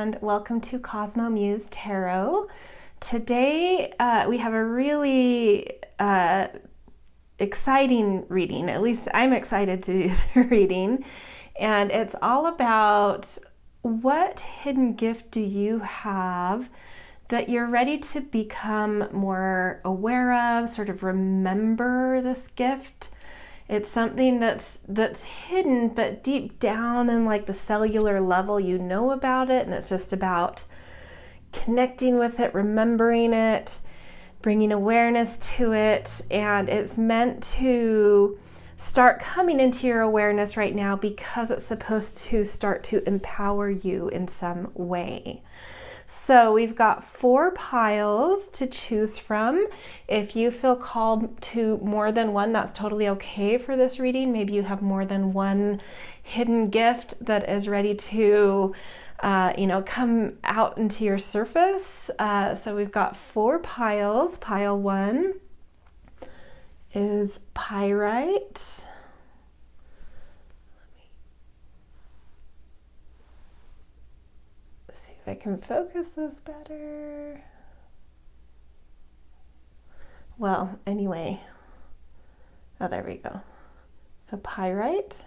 and welcome to CosmoMuse Tarot. Today we have a really exciting reading. At least I'm excited to do the reading, and it's all about what hidden gift do you have that you're ready to become more aware of, sort of remember this gift. It's something that's hidden, but deep down in like the cellular level, you know about it, and it's just about connecting with it, remembering it, bringing awareness to it, and it's meant to start coming into your awareness right now because it's supposed to start to empower you in some way. So we've got 4 piles to choose from. If you feel called to more than one, that's totally okay for this reading. Maybe you have more than one hidden gift that is ready to, come out into your surface. So we've got 4 piles. Pile 1 is Pyrite. If I can focus this better. Well, anyway. Oh, there we go. So Pyrite,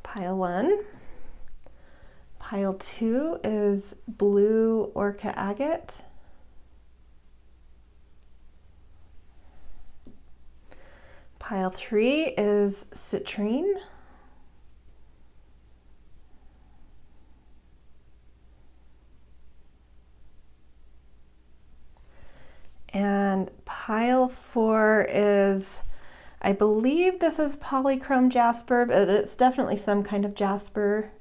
pile 1. Pile 2 is blue Orca Agate. Pile 3 is Citrine. And pile 4 is, I believe this is polychrome Jasper, but it's definitely some kind of Jasper.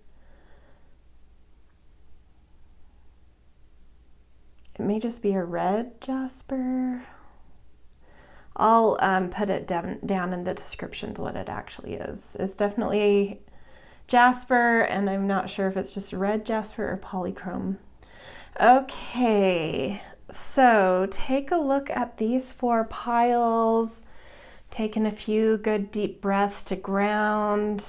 It may just be a red Jasper. I'll put it down in the descriptions what it actually is. It's definitely Jasper, and I'm not sure if it's just red Jasper or polychrome. Okay. So take a look at these 4 piles, taking a few good deep breaths to ground,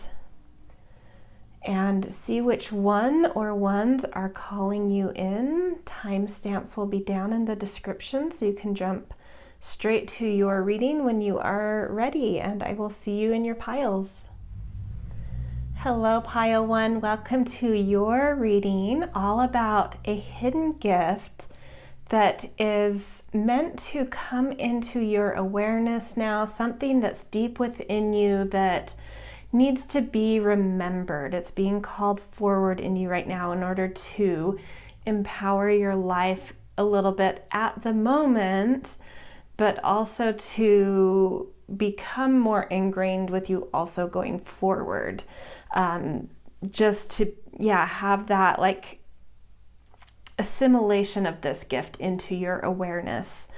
and see which one or ones are calling you in. Timestamps will be down in the description so you can jump straight to your reading when you are ready, and I will see you in your piles. Hello, pile 1. Welcome to your reading all about a hidden gift that is meant to come into your awareness now, something that's deep within you that needs to be remembered. It's being called forward in you right now in order to empower your life a little bit at the moment, but also to become more ingrained with you also going forward. Just to, have that like assimilation of this gift into your awareness.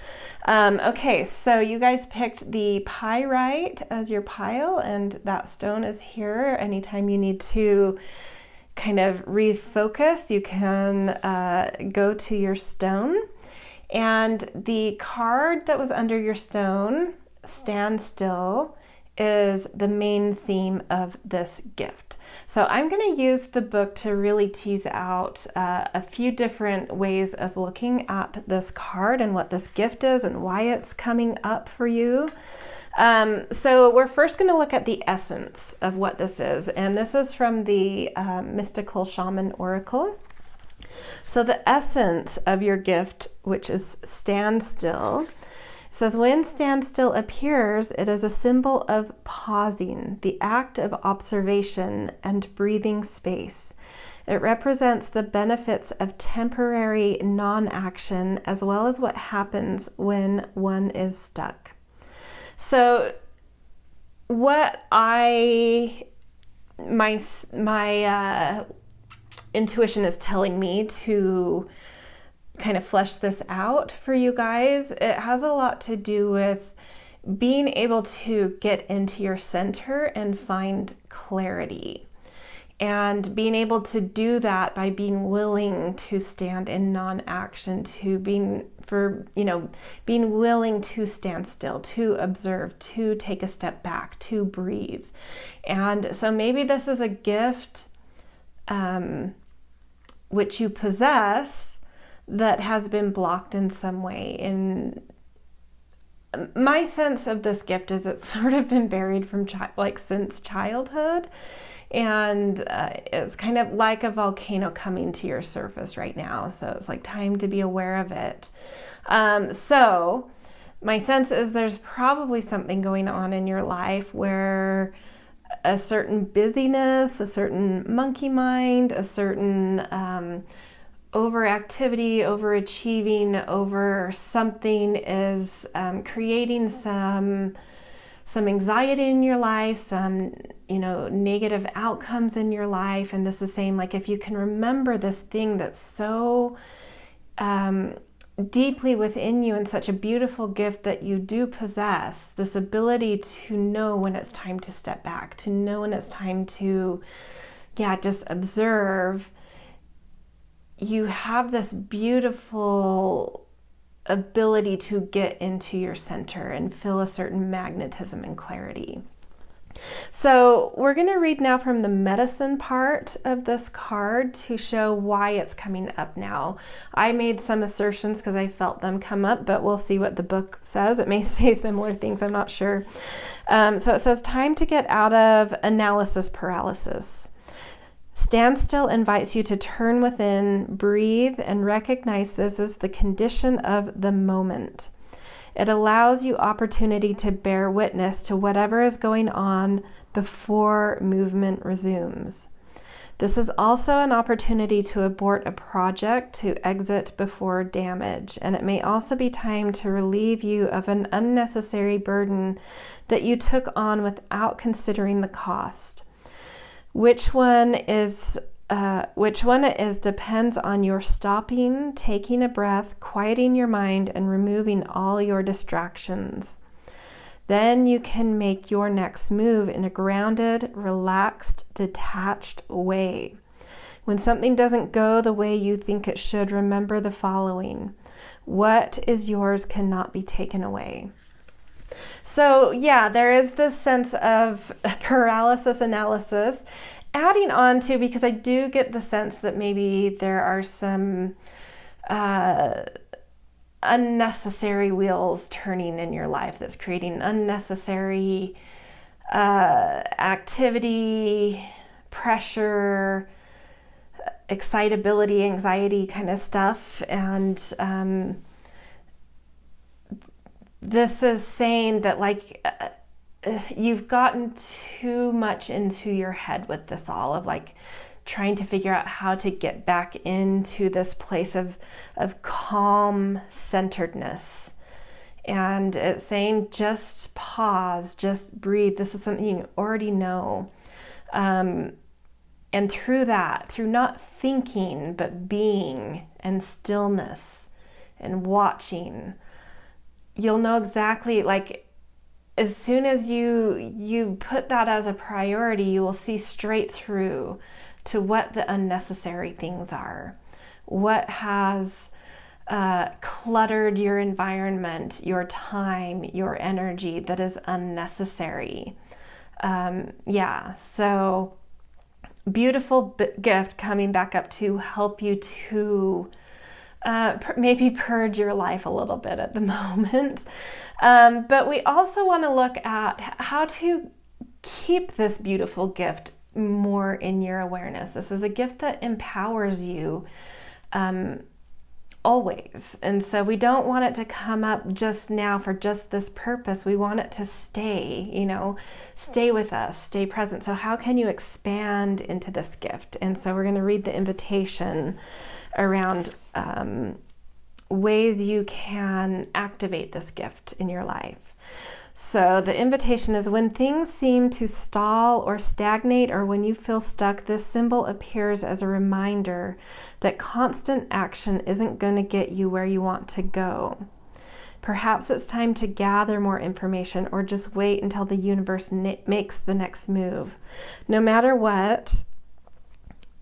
Okay, so you guys picked the Pyrite as your pile, and that stone is here. Anytime you need to kind of refocus, you can go to your stone. And the card that was under your stone, Stand Still, is the main theme of this gift. So I'm going to use the book to really tease out a few different ways of looking at this card and what this gift is and why it's coming up for you. So we're first going to look at the essence of what this is, and this is from the mystical Shaman Oracle. So the essence of your gift, which is Stand Still, says, when stand still appears, it is a symbol of pausing, the act of observation and breathing space. It represents the benefits of temporary non-action as well as what happens when one is stuck. So what my intuition is telling me to kind of flesh this out for you guys, it has a lot to do with being able to get into your center and find clarity, and being able to do that by being willing to stand in non-action, to being willing to stand still, to observe, to take a step back, to breathe. And so maybe this is a gift which you possess that has been blocked in some way. In my sense of this gift is it's sort of been buried from since childhood, and it's kind of like a volcano coming to your surface right now. So it's like time to be aware of it. So my sense is there's probably something going on in your life where a certain busyness, a certain monkey mind, a certain overactivity, overachieving over something is creating some anxiety in your life, some negative outcomes in your life. And this is saying, like, if you can remember this thing that's so deeply within you and such a beautiful gift that you do possess, this ability to know when it's time to step back, to know when it's time to just observe, you have this beautiful ability to get into your center and feel a certain magnetism and clarity. So we're going to read now from the medicine part of this card to show why it's coming up now. I made some assertions because I felt them come up, but we'll see what the book says. It may say similar things, I'm not sure. So it says, time to get out of analysis paralysis. Standstill invites you to turn within, breathe, and recognize this as the condition of the moment. It allows you opportunity to bear witness to whatever is going on before movement resumes. This is also an opportunity to abort a project, to exit before damage, and it may also be time to relieve you of an unnecessary burden that you took on without considering the cost. Which one it is depends on your stopping, taking a breath, quieting your mind, and removing all your distractions. Then you can make your next move in a grounded, relaxed, detached way. When something doesn't go the way you think it should, remember the following: what is yours cannot be taken away. So there is this sense of paralysis analysis, adding on to, because I do get the sense that maybe there are some unnecessary wheels turning in your life that's creating unnecessary activity, pressure, excitability, anxiety kind of stuff. And this is saying that you've gotten too much into your head with this all of trying to figure out how to get back into this place of calm centeredness. And it's saying just pause, just breathe. This is something you already know. And through that, through not thinking, but being and stillness and watching, you'll know exactly, as soon as you put that as a priority, you will see straight through to what the unnecessary things are, what has cluttered your environment, your time, your energy that is unnecessary. So beautiful gift coming back up to help you to maybe purge your life a little bit at the moment. But we also want to look at how to keep this beautiful gift more in your awareness. This is a gift that empowers you always. And so we don't want it to come up just now for just this purpose. We want it to stay, stay with us, stay present. So how can you expand into this gift? And so we're going to read the invitation around ways you can activate this gift in your life. So the invitation is: when things seem to stall or stagnate, or when you feel stuck, this symbol appears as a reminder that constant action isn't going to get you where you want to go. Perhaps it's time to gather more information, or just wait until the universe makes the next move. No matter what,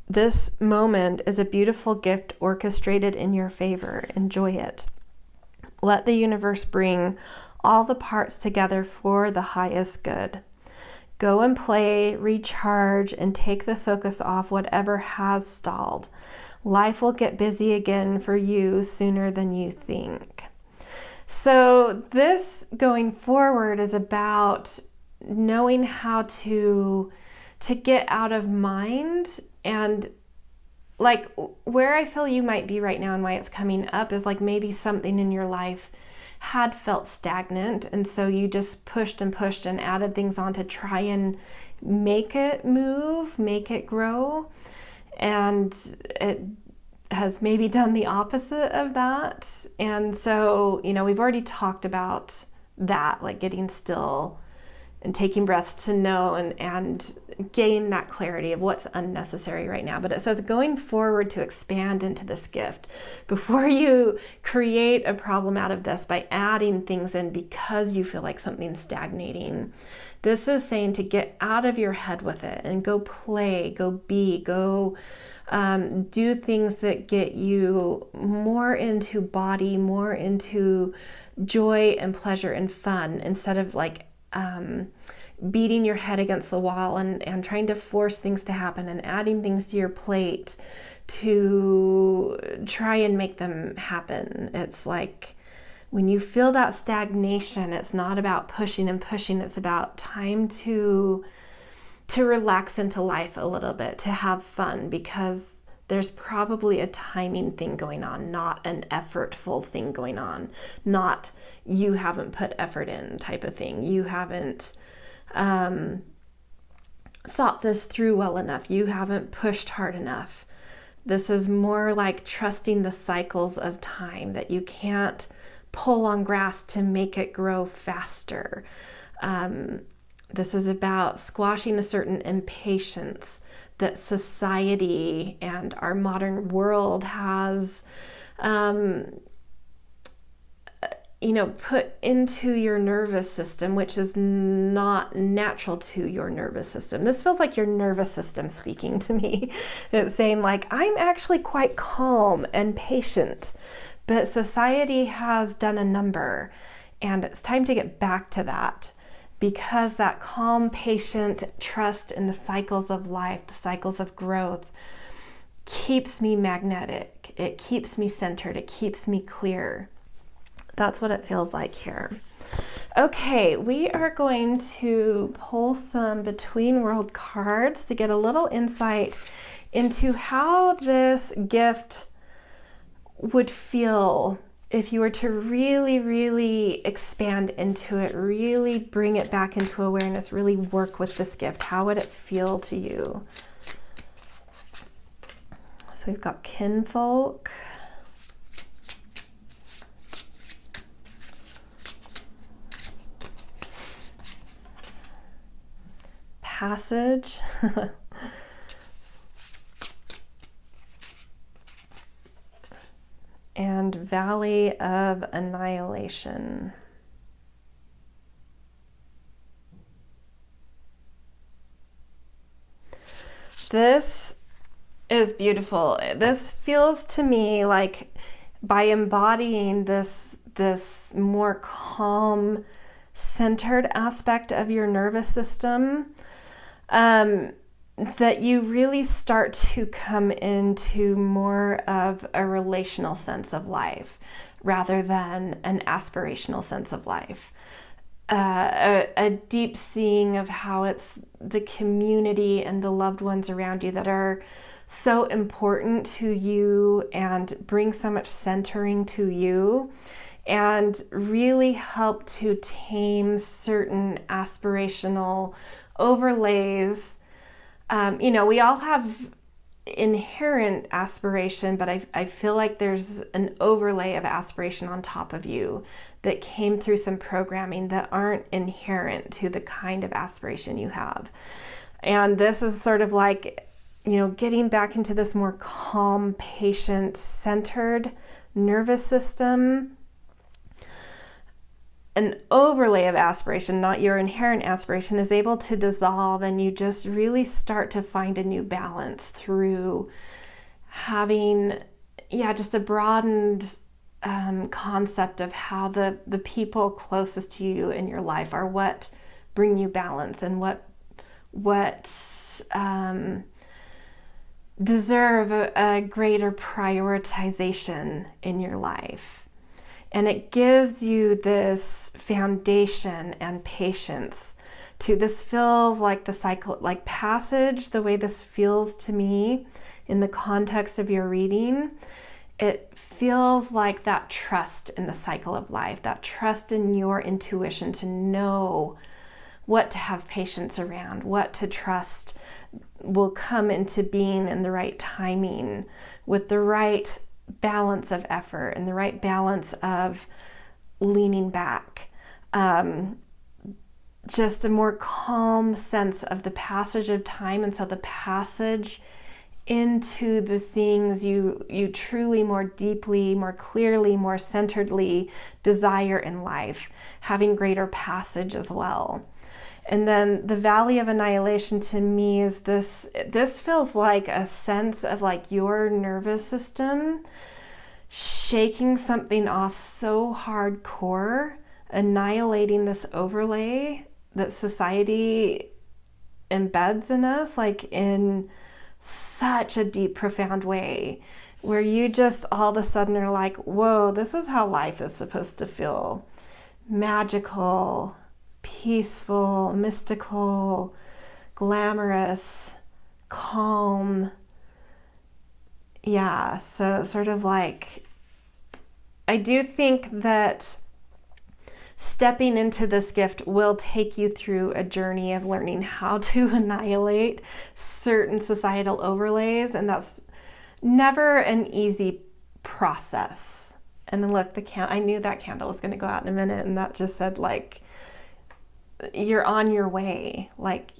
this moment is a beautiful gift orchestrated in your favor. Enjoy it. Let the universe bring all the parts together for the highest good. Go and play, recharge, and take the focus off whatever has stalled. Life will get busy again for you sooner than you think. So this going forward is about knowing how to get out of mind, and like where I feel you might be right now and why it's coming up is like maybe something in your life had felt stagnant, and so you just pushed and pushed and added things on to try and make it move, make it grow, and it has maybe done the opposite of that. And so, you know, we've already talked about that, like getting still and taking breaths to know and gain that clarity of what's unnecessary right now. But it says going forward to expand into this gift. Before you create a problem out of this by adding things in because you feel like something's stagnating, this is saying to get out of your head with it and go play, go be, go do things that get you more into body, more into joy and pleasure and fun, instead of like beating your head against the wall and trying to force things to happen and adding things to your plate to try and make them happen. It's like when you feel that stagnation, it's not about pushing and pushing, it's about time to relax into life a little bit, to have fun, because there's probably a timing thing going on, not an effortful thing going on, not you haven't put effort in type of thing. You haven't thought this through well enough. You haven't pushed hard enough. This is more like trusting the cycles of time, that you can't pull on grass to make it grow faster. This is about squashing a certain impatience that society and our modern world has put into your nervous system, which is not natural to your nervous system. This feels like your nervous system speaking to me. It's saying like, I'm actually quite calm and patient, but society has done a number, and it's time to get back to that, because that calm, patient trust in the cycles of life, the cycles of growth, keeps me magnetic. It keeps me centered. It keeps me clear. That's what it feels like here. Okay, we are going to pull some between world cards to get a little insight into how this gift would feel if you were to really, really expand into it, really bring it back into awareness, really work with this gift. How would it feel to you? So we've got kinfolk, passage, and Valley of Annihilation. This is beautiful. This feels to me like by embodying this more calm, centered aspect of your nervous system, that you really start to come into more of a relational sense of life rather than an aspirational sense of life. A deep seeing of how it's the community and the loved ones around you that are so important to you and bring so much centering to you, and really help to tame certain aspirational overlays. We all have inherent aspiration, but I feel like there's an overlay of aspiration on top of you that came through some programming that aren't inherent to the kind of aspiration you have. And this is sort of like, getting back into this more calm, patient, centered nervous system. An overlay of aspiration, not your inherent aspiration, is able to dissolve, and you just really start to find a new balance through having, just a broadened concept of how the people closest to you in your life are what bring you balance, and what deserve a greater prioritization in your life. And it gives you this foundation and patience to, this feels like the cycle, like passage, the way this feels to me in the context of your reading, it feels like that trust in the cycle of life, that trust in your intuition to know what to have patience around, what to trust will come into being in the right timing, with the right balance of effort and the right balance of leaning back. Just a more calm sense of the passage of time, and so the passage into the things you truly more deeply, more clearly, more centeredly desire in life, having greater passage as well. And then the Valley of Annihilation to me is this feels like a sense of like your nervous system shaking something off so hardcore, annihilating this overlay that society embeds in us, like in such a deep, profound way, where you just all of a sudden are like, whoa, this is how life is supposed to feel. Magical, peaceful, mystical, glamorous, calm. Yeah, so sort of like, I do think that stepping into this gift will take you through a journey of learning how to annihilate certain societal overlays, and that's never an easy process. And then look, I knew that candle was going to go out in a minute, and that just said like, you're on your way, like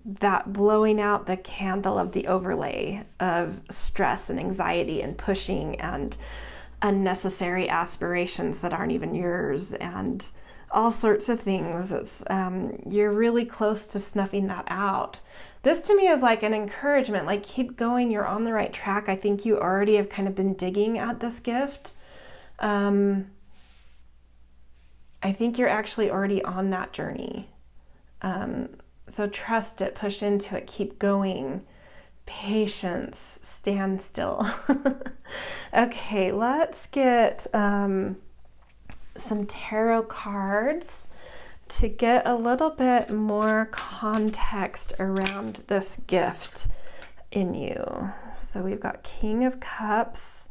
that blowing out the candle of the overlay of stress and anxiety and pushing and unnecessary aspirations that aren't even yours and all sorts of things. It's you're really close to snuffing that out. This to me is like an encouragement, like keep going, you're on the right track. I think you already have kind of been digging at this gift. I think you're actually already on that journey. So trust it, push into it, keep going. Patience, stand still. Okay, let's get some tarot cards to get a little bit more context around this gift in you. So we've got King of Cups,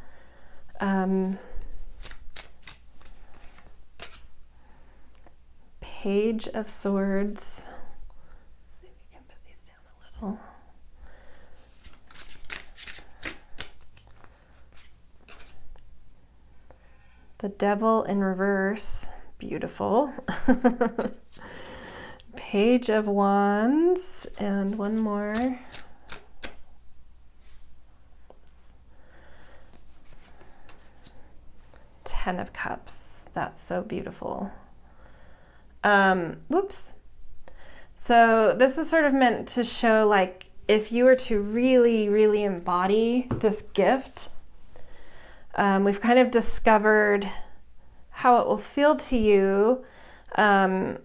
Page of Swords. Let's see if we can put these down a little. The Devil in reverse, beautiful. Page of Wands, and one more. Ten of Cups, that's so beautiful. Whoops. So this is sort of meant to show like if you were to really, really embody this gift, we've kind of discovered how it will feel to you, to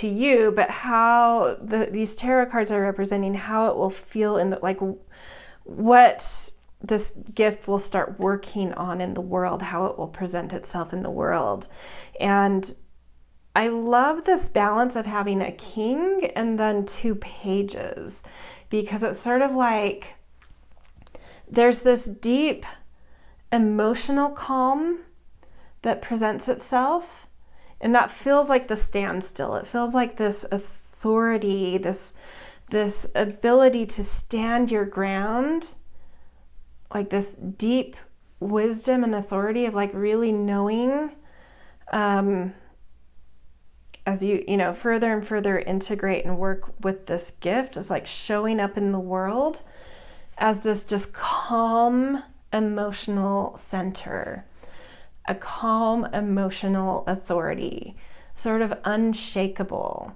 you, but how these tarot cards are representing how it will feel in the, like what this gift will start working on in the world, how it will present itself in the world. And I love this balance of having a king and then two pages, because it's sort of like there's this deep emotional calm that presents itself, and that feels like the standstill. It feels like this authority, this ability to stand your ground, like this deep wisdom and authority of like really knowing, as you further and further integrate and work with this gift, it's like showing up in the world as this just calm emotional center, a calm emotional authority, sort of unshakable.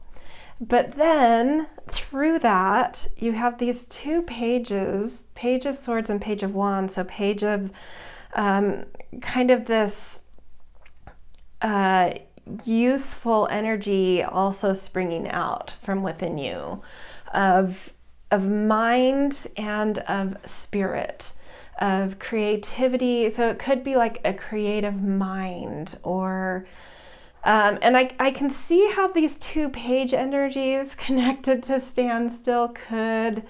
But then through that, you have these two pages, Page of Swords and Page of Wands. So Page of kind of this youthful energy also springing out from within you of mind and of spirit, of creativity. So it could be like a creative mind, or and I can see how these 2 page energies connected to standstill could,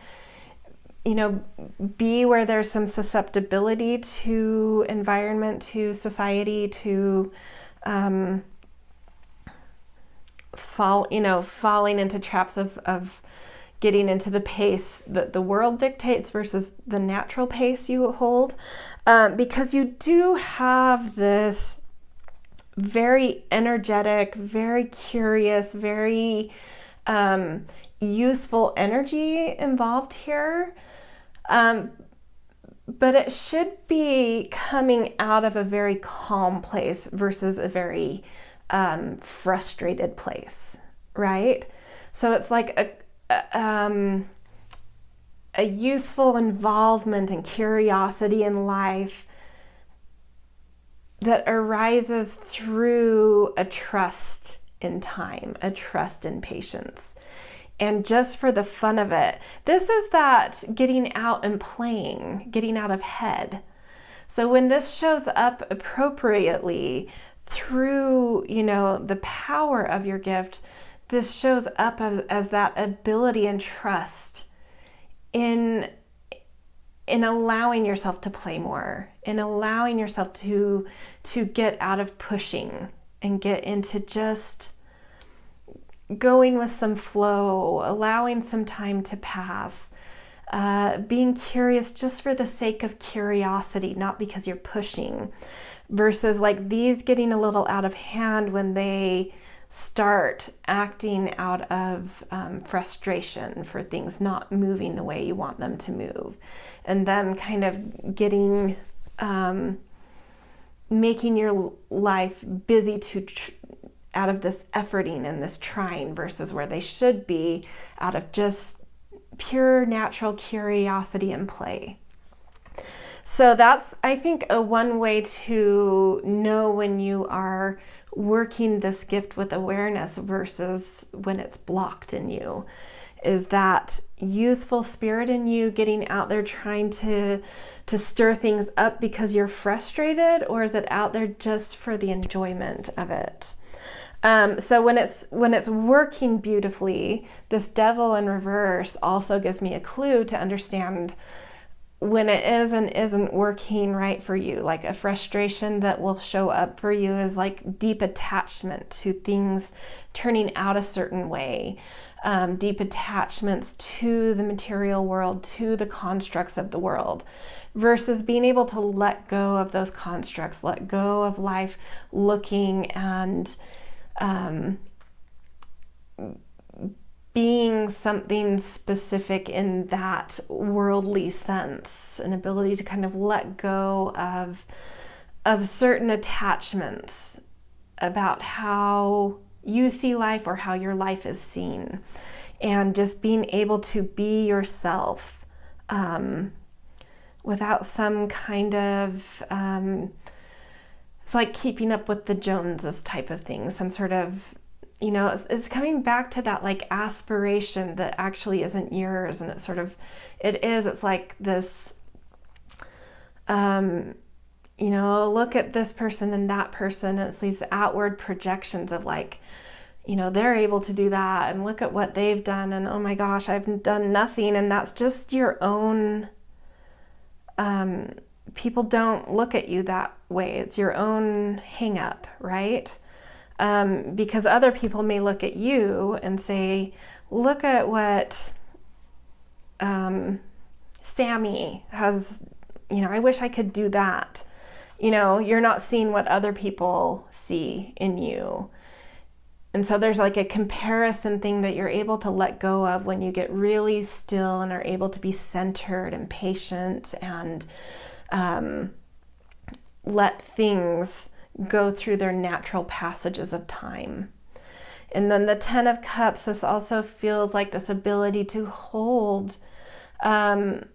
you know, be where there's some susceptibility to environment, to society, to falling into traps of getting into the pace that the world dictates versus the natural pace you hold, because you do have this very energetic, very curious, very youthful energy involved here. But it should be coming out of a very calm place versus a very frustrated place, right? So it's like a youthful involvement and curiosity in life that arises through a trust in time, a trust in patience. And just for the fun of it, this is that getting out and playing, getting out of head. So when this shows up appropriately through, you know, the power of your gift, this shows up as that ability and trust in allowing yourself to play more, in allowing yourself to get out of pushing and get into just going with some flow, allowing some time to pass, being curious just for the sake of curiosity, not because you're pushing, versus like these getting a little out of hand when they start acting out of frustration for things not moving the way you want them to move, and then kind of getting making your life busy out of this efforting and this trying, versus where they should be out of just pure natural curiosity and play. So that's, I think, a one way to know when you are working this gift with awareness versus when it's blocked in you, is that youthful spirit in you getting out there trying to stir things up because you're frustrated, or is it out there just for the enjoyment of it? So when it's working beautifully, this devil in reverse also gives me a clue to understand when it is and isn't working right for you. Like a frustration that will show up for you is like deep attachment to things turning out a certain way, deep attachments to the material world, to the constructs of the world, versus being able to let go of those constructs, let go of life looking and being something specific in that worldly sense, an ability to kind of let go of certain attachments about how you see life or how your life is seen, and just being able to be yourself without some kind of it's like keeping up with the Joneses type of thing, some sort of, you know, it's coming back to that like aspiration that actually isn't yours, and it's like this, you know, look at this person and that person, and it's these outward projections of like, you know, they're able to do that, and look at what they've done, and oh my gosh, I've done nothing. And that's just your own, people don't look at you that way. It's your own hang up, right? Because other people may look at you and say, look at what Sammy has, you know, I wish I could do that. You know, you're not seeing what other people see in you. And so there's like a comparison thing that you're able to let go of when you get really still and are able to be centered and patient and let things go through their natural passages of time. And then the 10 of Cups, this also feels like this ability to hold a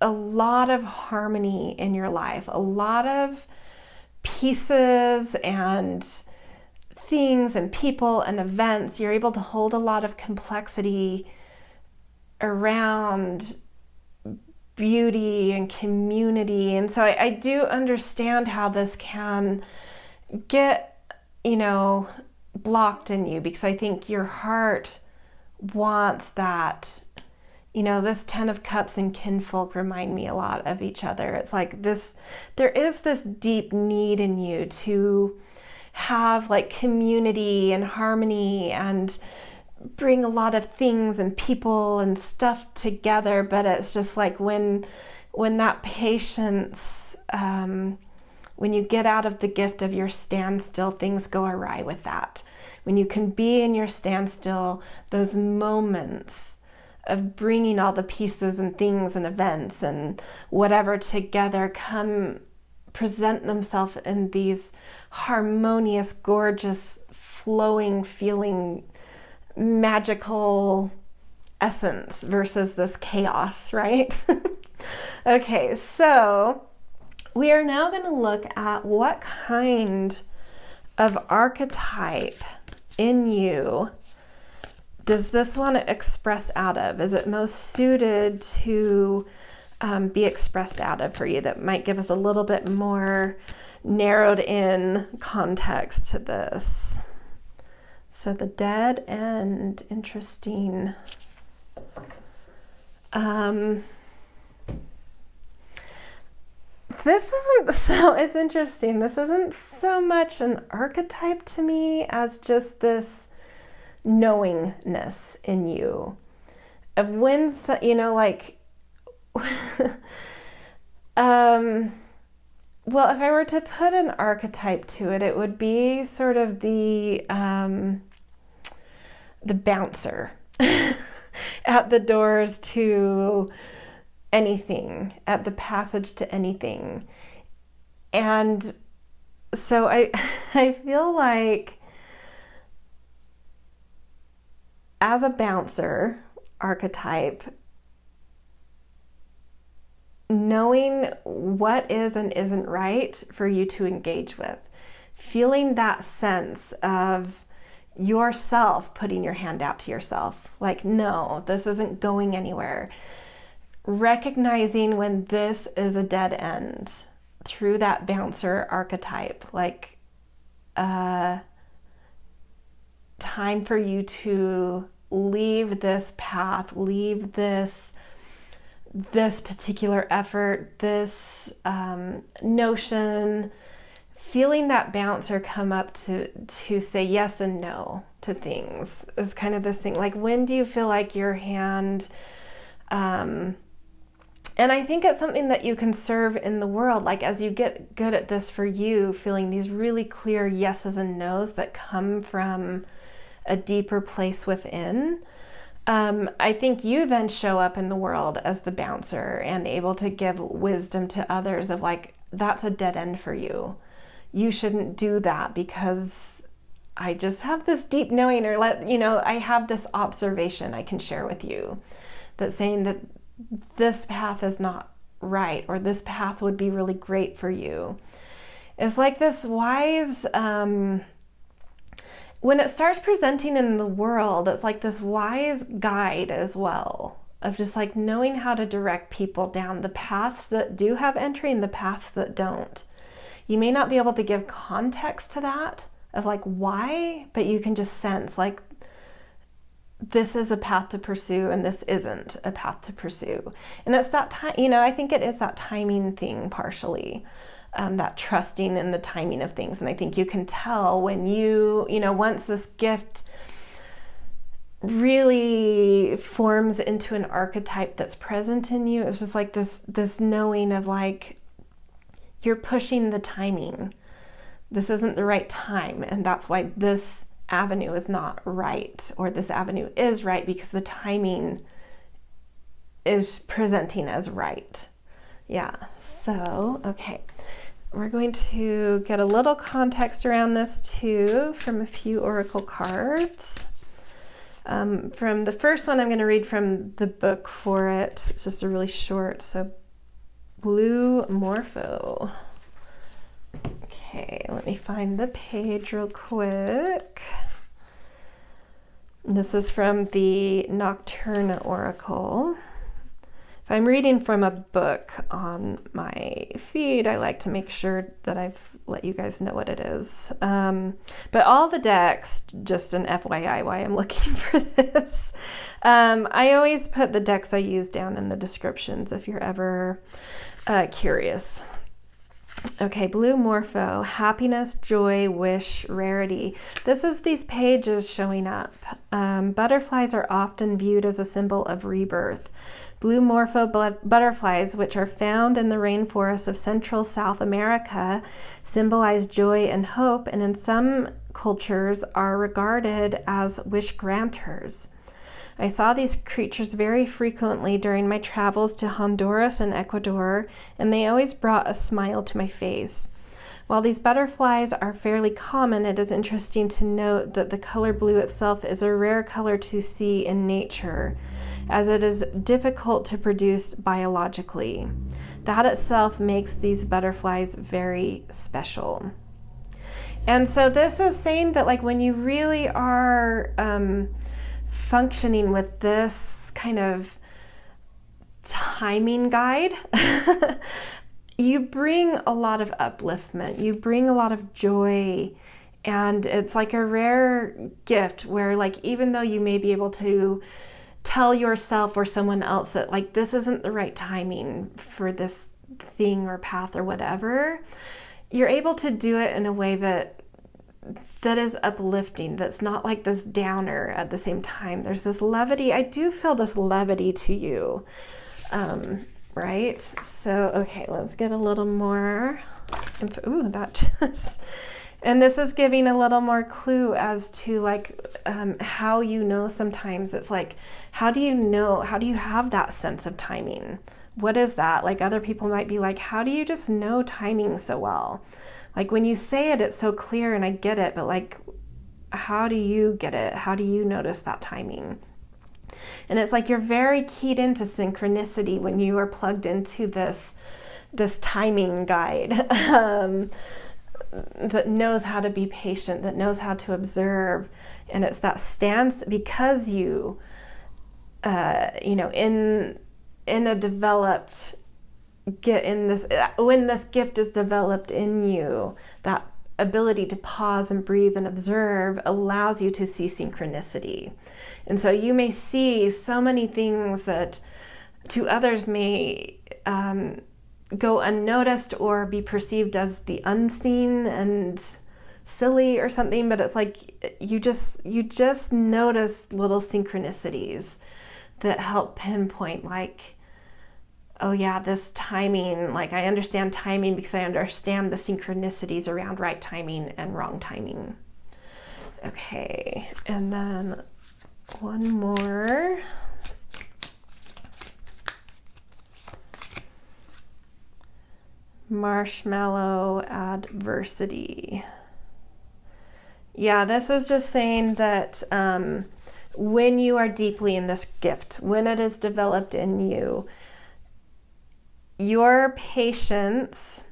lot of harmony in your life, a lot of pieces and things and people and events. You're able to hold a lot of complexity around beauty and community. And so I do understand how this can get, you know, blocked in you, because I think your heart wants that. You know, this 10 of Cups and kinfolk remind me a lot of each other. It's like this, there is this deep need in you to have like community and harmony and bring a lot of things and people and stuff together. But it's just like when that patience, when you get out of the gift of your standstill, things go awry with that. When you can be in your standstill, those moments of bringing all the pieces and things and events and whatever together present themselves in these harmonious, gorgeous, flowing, feeling, magical essence versus this chaos, right? Okay, so we are now going to look at what kind of archetype in you does this want to express out of? Is it most suited to be expressed out of for you? That might give us a little bit more narrowed in context to this. So the Dead End, interesting. This isn't so, it's interesting. This isn't so much an archetype to me as just this knowingness in you of when, you know, like, well, if I were to put an archetype to it, it would be sort of the bouncer at the doors to anything, at the passage to anything. And so I feel like as a bouncer archetype, knowing what is and isn't right for you to engage with, feeling that sense of yourself putting your hand out to yourself, like, no, this isn't going anywhere. Recognizing when this is a dead end through that bouncer archetype, like, time for you to leave this path, leave this particular effort, this notion, feeling that bouncer come up to say yes and no to things is kind of this thing. Like, when do you feel like your hand, and I think it's something that you can serve in the world, like as you get good at this for you, feeling these really clear yeses and nos that come from a deeper place within. I think you then show up in the world as the bouncer and able to give wisdom to others of like, that's a dead end for you. You shouldn't do that because I just have this deep knowing, or I have this observation I can share with you that's saying that this path is not right, or this path would be really great for you. It's like this wise, when it starts presenting in the world, it's like this wise guide as well, of just like knowing how to direct people down the paths that do have entry and the paths that don't. You may not be able to give context to that of like why, but you can just sense like this is a path to pursue and this isn't a path to pursue. And it's that time, I think it is that timing thing partially. That trusting in the timing of things. And I think you can tell when once this gift really forms into an archetype that's present in you, it's just like this knowing of like, you're pushing the timing. This isn't the right time. And that's why this avenue is not right, or this avenue is right because the timing is presenting as right. Yeah. So, okay. We're going to get a little context around this too from a few oracle cards. From the first one, I'm going to read from the book for it. It's just a really short, so Blue Morpho. Okay, let me find the page real quick. This is from the Nocturna Oracle. If I'm reading from a book on my feed, I like to make sure that I've let you guys know what it is. But all the decks, just an FYI why I'm looking for this. I always put the decks I use down in the descriptions if you're ever curious. Okay, Blue Morpho, happiness, joy, wish, rarity. This is these pages showing up. Butterflies are often viewed as a symbol of rebirth. Blue Morpho butterflies, which are found in the rainforests of Central South America, symbolize joy and hope, and in some cultures are regarded as wish granters. I saw these creatures very frequently during my travels to Honduras and Ecuador, and they always brought a smile to my face. While these butterflies are fairly common, it is interesting to note that the color blue itself is a rare color to see in nature, as it is difficult to produce biologically. That itself makes these butterflies very special. And so this is saying that, like, when you really are functioning with this kind of timing guide, you bring a lot of upliftment, you bring a lot of joy, and it's like a rare gift where, like, even though you may be able to tell yourself or someone else that, like, this isn't the right timing for this thing or path or whatever, you're able to do it in a way that is uplifting, that's not like this downer at the same time. There's this levity. I do feel this levity to you, right? So, okay, let's get a little more info. Ooh, that just... And this is giving a little more clue as to, like, how you know sometimes. It's like, how do you know, how do you have that sense of timing? What is that? Like, other people might be like, how do you just know timing so well? Like, when you say it, it's so clear and I get it, but, like, how do you get it? How do you notice that timing? And it's like you're very keyed into synchronicity when you are plugged into this timing guide that knows how to be patient, that knows how to observe. And it's that stance because you know, in a developed when this gift is developed in you, that ability to pause and breathe and observe allows you to see synchronicity. And so you may see so many things that to others may go unnoticed or be perceived as the unseen and silly or something, but it's like you just notice little synchronicities that help pinpoint, like, oh yeah, this timing, like, I understand timing because I understand the synchronicities around right timing and wrong timing. Okay, and then one more. Marshmallow adversity. Yeah, this is just saying that when you are deeply in this gift, when it is developed in you, your patience,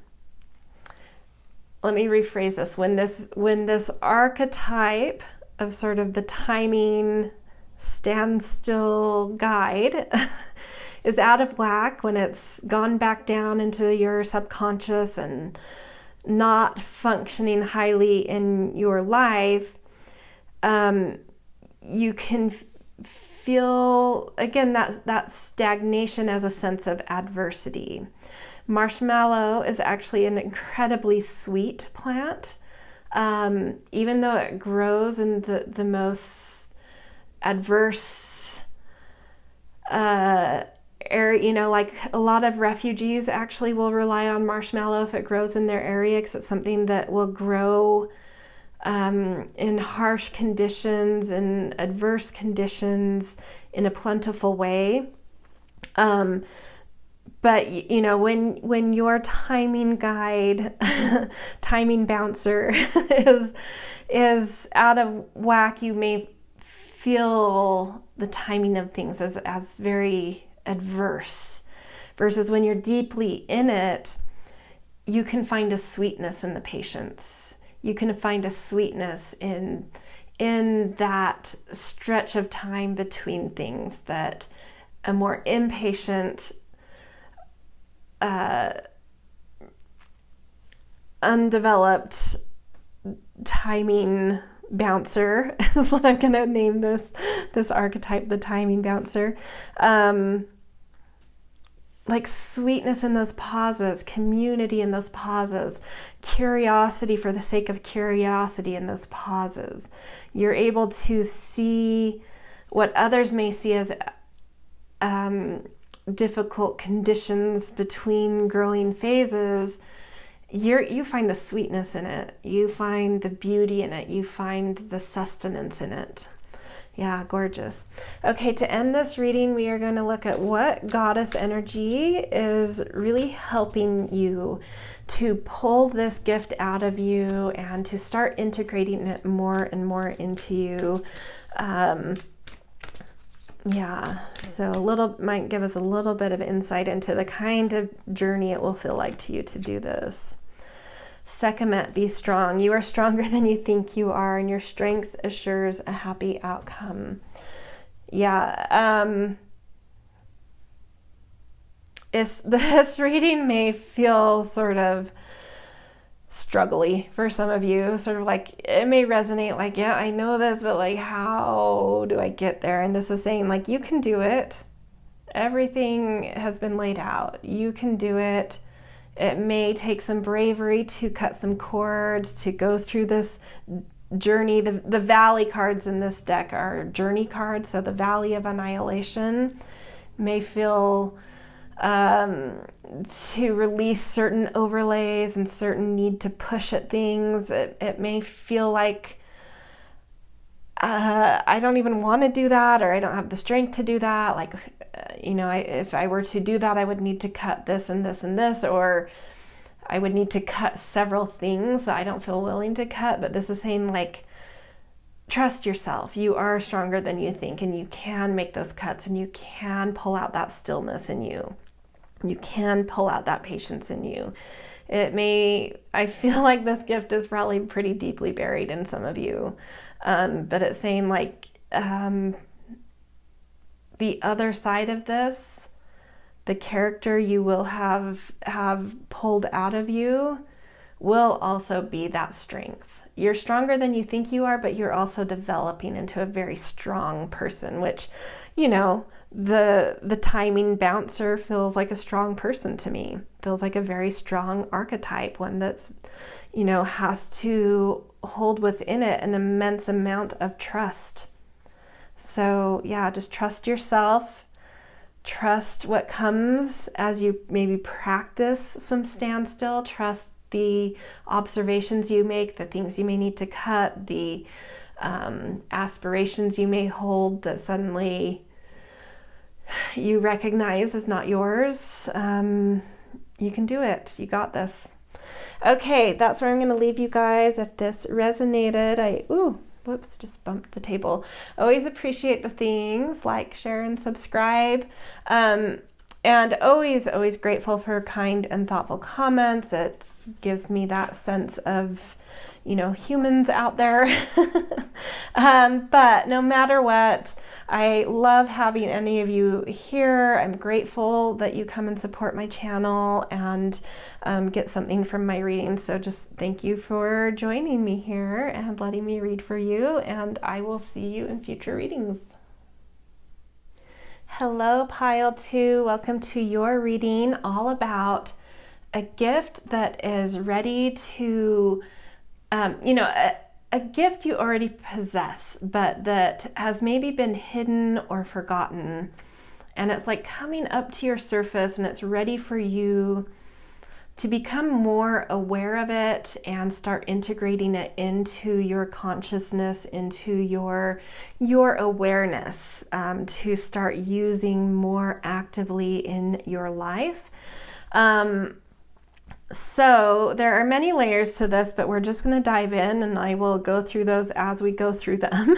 let me rephrase this, when this archetype of sort of the timing standstill guide is out of whack, when it's gone back down into your subconscious and not functioning highly in your life, you can feel, again, that stagnation as a sense of adversity. Marshmallow is actually an incredibly sweet plant. Even though it grows in the most adverse area, you know, like a lot of refugees actually will rely on marshmallow if it grows in their area, because it's something that will grow in harsh conditions and adverse conditions in a plentiful way. But you know, when your timing guide, timing bouncer is out of whack, you may feel the timing of things as very adverse. Versus when you're deeply in it, you can find a sweetness in the patience. You can find a sweetness in in that stretch of time between things, that a more impatient, undeveloped timing bouncer is what I'm going to name this archetype, the timing bouncer. Like sweetness in those pauses, community in those pauses, curiosity for the sake of curiosity in those pauses. You're able to see what others may see as difficult conditions between growing phases. You find the sweetness in it. You find the beauty in it. You find the sustenance in it. Yeah, gorgeous. Okay, to end this reading, we are going to look at what goddess energy is really helping you to pull this gift out of you and to start integrating it more and more into you. Yeah, so might give us a little bit of insight into the kind of journey it will feel like to you to do this. Sekhmet, be strong. You are stronger than you think you are, and your strength assures a happy outcome. Yeah, this reading may feel sort of struggly for some of you, sort of like it may resonate like, yeah, I know this, but like, how do I get there? And this is saying like, you can do it. Everything has been laid out. You can do it. It may take some bravery to cut some cords, to go through this journey. The valley cards in this deck are journey cards, so the valley of annihilation may feel to release certain overlays and certain need to push at things. It may feel like I don't even want to do that, or I don't have the strength to do that. Like, if I were to do that, I would need to cut this and this and this, or I would need to cut several things that I don't feel willing to cut. But this is saying like, trust yourself. You are stronger than you think, and you can make those cuts, and you can pull out that stillness in you. You can pull out that patience in you. I feel like this gift is probably pretty deeply buried in some of you. But it's saying like, the other side of this, the character you will have pulled out of you will also be that strength. You're stronger than you think you are, but you're also developing into a very strong person, which, the timing bouncer feels like a strong person to me. Feels like a very strong archetype, one that's, has to hold within it an immense amount of trust. So yeah, just trust yourself. Trust what comes as you maybe practice some standstill. Trust the observations you make, the things you may need to cut, the aspirations you may hold that suddenly you recognize as not yours. You can do it. You got this. Okay, that's where I'm going to leave you guys. If this resonated, whoops, just bumped the table. Always appreciate the things, like, share, and subscribe. And always grateful for kind and thoughtful comments. It gives me that sense of, humans out there. But no matter what, I love having any of you here. I'm grateful that you come and support my channel and get something from my readings. So just thank you for joining me here and letting me read for you, and I will see you in future readings. Hello, Pile 2. Welcome to your reading all about a gift that is ready to, a gift you already possess, but that has maybe been hidden or forgotten. And it's like coming up to your surface, and it's ready for you to become more aware of it and start integrating it into your consciousness, into your awareness, to start using more actively in your life. So there are many layers to this, but we're just going to dive in, and I will go through those as we go through them.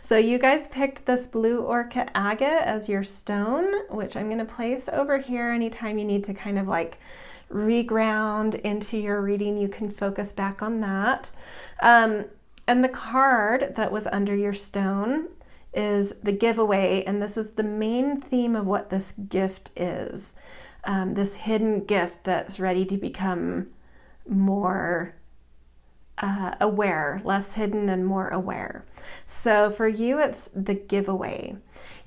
So you guys picked this blue Orca Agate as your stone, which I'm going to place over here. Anytime you need to kind of like reground into your reading, you can focus back on that. And the card that was under your stone is the giveaway, and this is the main theme of what this gift is. This hidden gift that's ready to become more aware, less hidden and more aware. So for you, it's the giveaway.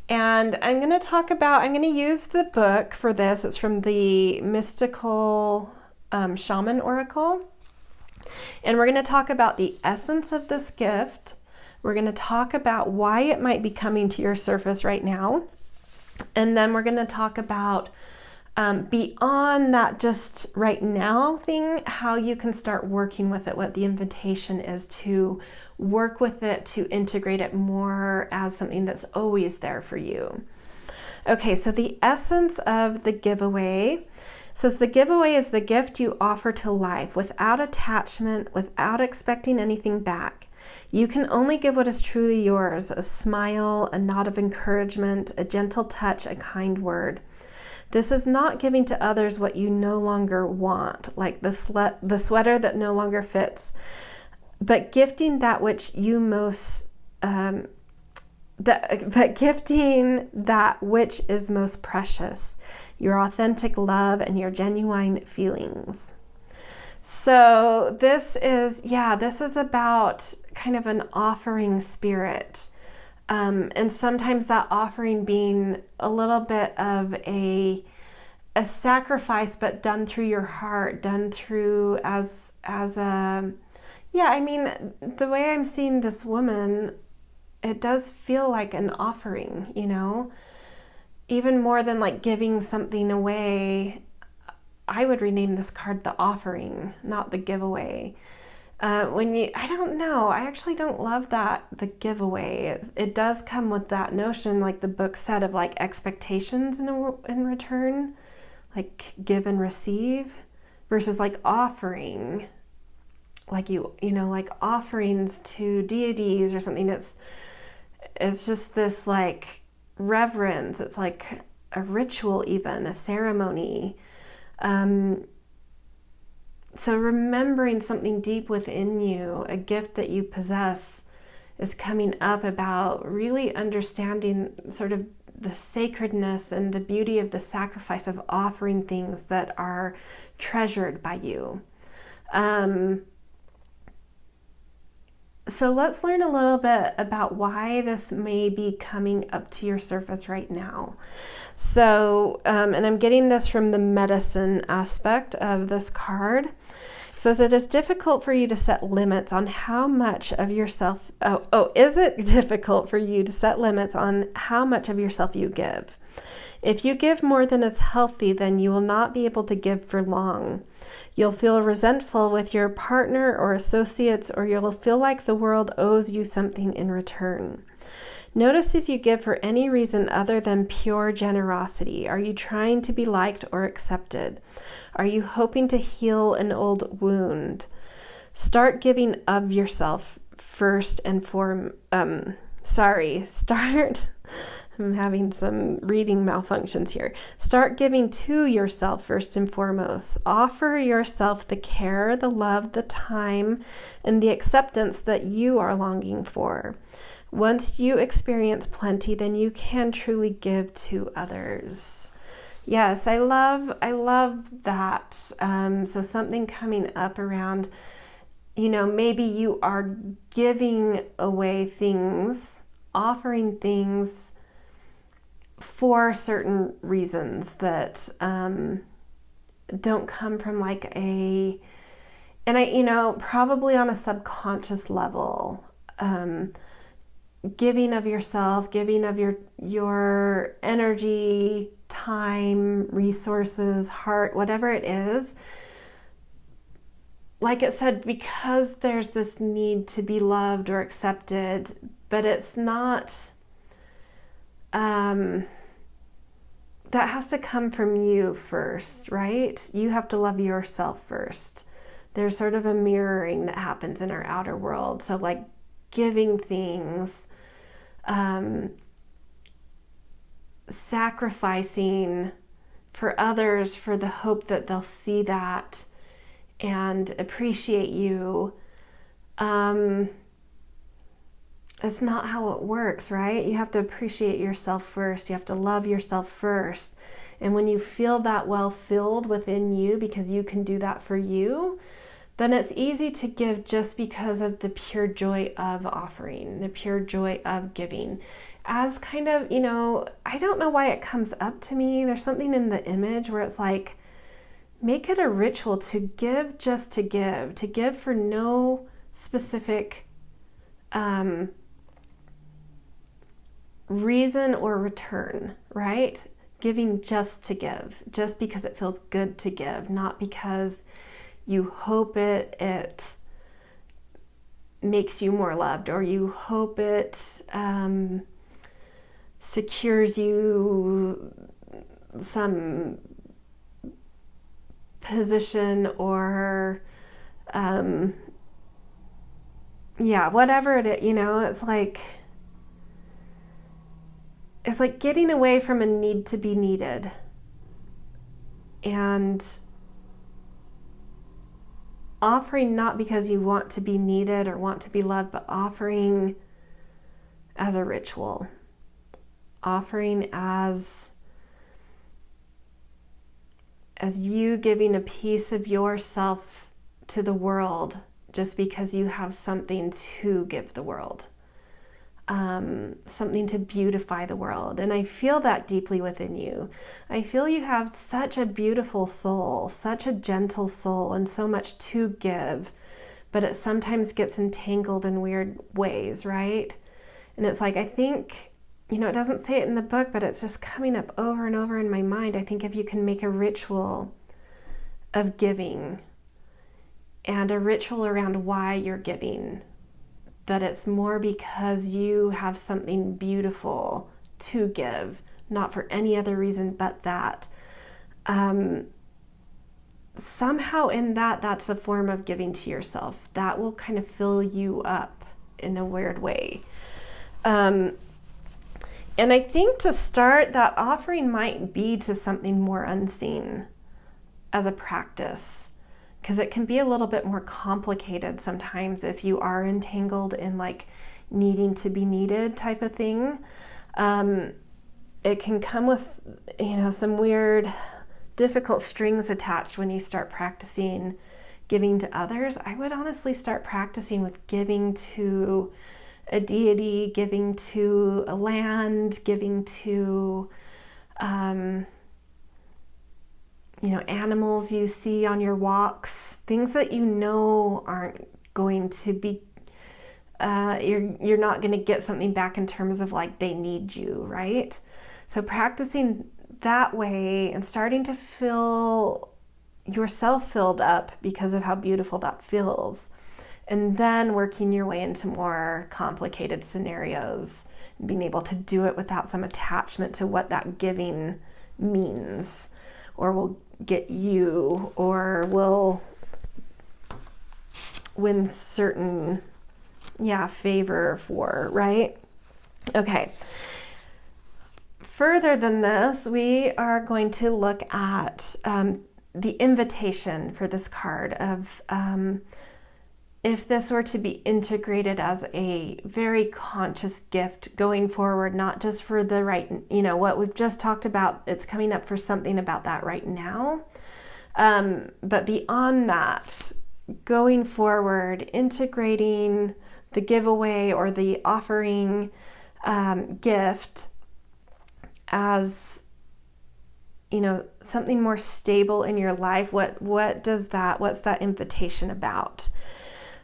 And I'm going to use the book for this. It's from the Mystical Shaman Oracle. And we're going to talk about the essence of this gift. We're going to talk about why it might be coming to your surface right now. And then we're going to talk about beyond that just right now thing, how you can start working with it, what the invitation is to work with it, to integrate it more as something that's always there for you. Okay, so the essence of the giveaway says the giveaway is the gift you offer to life without attachment, without expecting anything back. You can only give what is truly yours, a smile, a nod of encouragement, a gentle touch, a kind word. This is not giving to others what you no longer want, like the sweater that no longer fits, but gifting that which you most, gifting that which is most precious, your authentic love and your genuine feelings. So this is about kind of an offering spirit. And sometimes that offering being a little bit of a sacrifice, but done through your heart, done through as a, I mean, the way I'm seeing this woman, it does feel like an offering, you know, even more than like giving something away. I would rename this card the offering, not the giveaway. I don't know, I actually don't love that, the giveaway. It does come with that notion, like the book said, of like expectations in return, like give and receive, versus like offering, like you know, like offerings to deities or something. It's just this like reverence. It's like a ritual, even a ceremony. So remembering something deep within you, a gift that you possess, is coming up about really understanding sort of the sacredness and the beauty of the sacrifice of offering things that are treasured by you. So let's learn a little bit about why this may be coming up to your surface right now. So, and I'm getting this from the medicine aspect of this card. It says it is difficult for you to set limits on how much of yourself, is it difficult for you to set limits on how much of yourself you give? If you give more than is healthy, then you will not be able to give for long. You'll feel resentful with your partner or associates, or you'll feel like the world owes you something in return. Notice if you give for any reason other than pure generosity. Are you trying to be liked or accepted? Are you hoping to heal an old wound? Start giving of yourself first and I'm having some reading malfunctions here. Start giving to yourself first and foremost. Offer yourself the care, the love, the time, and the acceptance that you are longing for. Once you experience plenty, then you can truly give to others. Yes, I love that. So something coming up around, maybe you are giving away things, offering things for certain reasons that don't come from probably on a subconscious level. Giving of yourself, giving of your energy, time, resources, heart, whatever it is. Like it said, because there's this need to be loved or accepted, but it's not, that has to come from you first, right? You have to love yourself first. There's sort of a mirroring that happens in our outer world. So like giving things, sacrificing for others for the hope that they'll see that and appreciate you. It's not how it works, right? You have to appreciate yourself first. You have to love yourself first. And when you feel that well filled within you, because you can do that for you, then it's easy to give just because of the pure joy of offering, the pure joy of giving. As kind of, you know, I don't know why it comes up to me. There's something in the image where it's like, make it a ritual to give just to give for no specific reason or return, right? Giving just to give, just because it feels good to give, not because you hope it makes you more loved, or you hope it secures you some position, or whatever it is, you know. It's like getting away from a need to be needed, and offering not because you want to be needed or want to be loved, but offering as a ritual, offering as you giving a piece of yourself to the world just because you have something to give the world, something to beautify the world. And I feel that deeply within you. I feel you have such a beautiful soul, such a gentle soul, and so much to give, but it sometimes gets entangled in weird ways, right? And it's like, I think, you know, it doesn't say it in the book, but it's just coming up over and over in my mind. I think if you can make a ritual of giving, and a ritual around why you're giving, that it's more because you have something beautiful to give, not for any other reason but that. Somehow in that's a form of giving to yourself. That will kind of fill you up in a weird way. And I think to start, that offering might be to something more unseen as a practice, because it can be a little bit more complicated sometimes if you are entangled in like needing to be needed type of thing. It can come with, you know, some weird, difficult strings attached when you start practicing giving to others. I would honestly start practicing with giving to a deity, giving to a land, giving to you know, animals you see on your walks, things that you know aren't going to be, you're not going to get something back in terms of like they need you, right? So practicing that way and starting to feel yourself filled up because of how beautiful that feels, and then working your way into more complicated scenarios, and being able to do it without some attachment to what that giving means, or will get you, or will win certain, favor for, right? Okay. Further than this, we are going to look at the invitation for this card of if this were to be integrated as a very conscious gift going forward, not just for the right, you know, what we've just talked about, it's coming up for something about that right now. But beyond that, going forward, integrating the giveaway or the offering gift as, you know, something more stable in your life. What's that invitation about?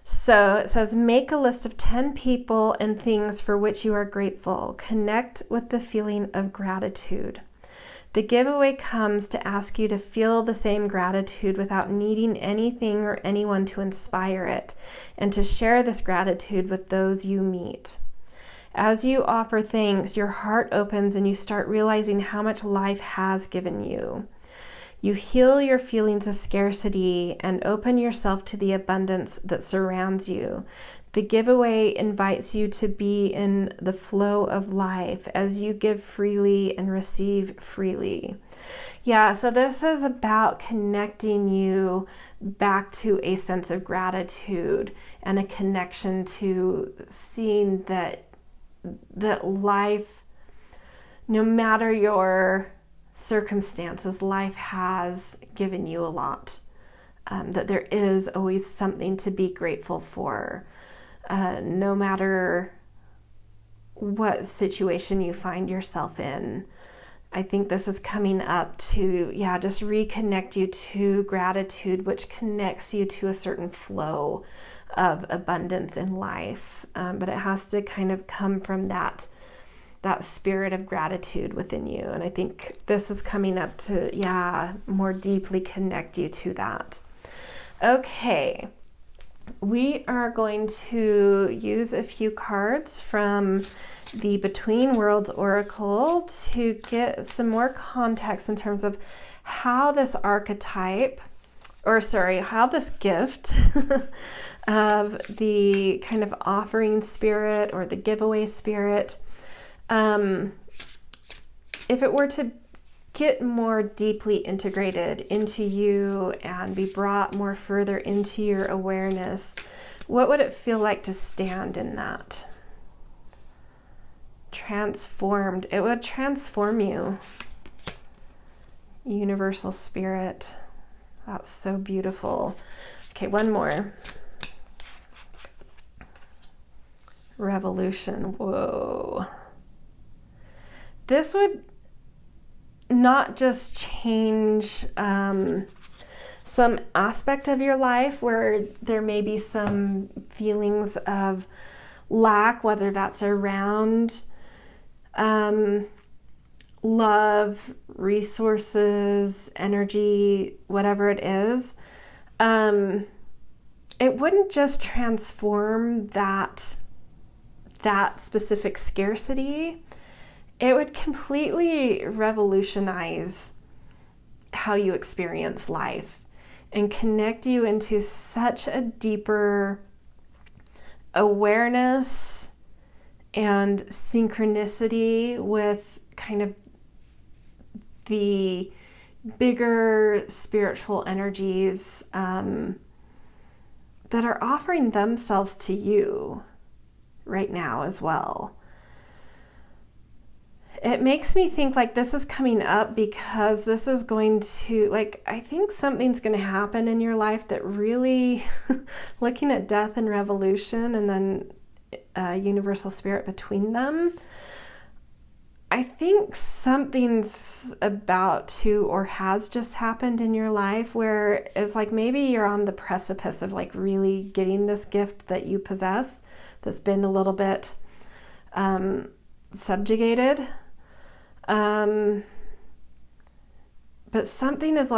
So it says, make a list of 10 people and things for which you are grateful. Connect with the feeling of gratitude. The giveaway comes to ask you to feel the same gratitude without needing anything or anyone to inspire it, and to share this gratitude with those you meet. As you offer thanks, your heart opens and you start realizing how much life has given you. You heal your feelings of scarcity and open yourself to the abundance that surrounds you. The giveaway invites you to be in the flow of life as you give freely and receive freely. Yeah, so this is about connecting you back to a sense of gratitude and a connection to seeing that life, no matter your circumstances, life has given you a lot. That there is always something to be grateful for. No matter what situation you find yourself in. I think this is coming up to, just reconnect you to gratitude, which connects you to a certain flow of abundance in life. But it has to kind of come from that spirit of gratitude within you. And I think this is coming up to, more deeply connect you to that. Okay. We are going to use a few cards from the Between Worlds Oracle to get some more context in terms of how this archetype, how this gift of the kind of offering spirit or the giveaway spirit, if it were to get more deeply integrated into you and be brought more further into your awareness, what would it feel like to stand in that? Transformed. It would transform you. Universal Spirit. That's so beautiful. Okay, one more. Revolution. Whoa. This would not just change some aspect of your life where there may be some feelings of lack, whether that's around love, resources, energy, whatever it is. It wouldn't just transform that specific scarcity. It would completely revolutionize how you experience life and connect you into such a deeper awareness and synchronicity with kind of the bigger spiritual energies that are offering themselves to you right now as well. It makes me think like this is coming up because this is going to, I think something's going to happen in your life that really, looking at death and revolution and then universal spirit between them, I think something's about to or has just happened in your life where it's like maybe you're on the precipice of really getting this gift that you possess that's been a little bit subjugated. But something is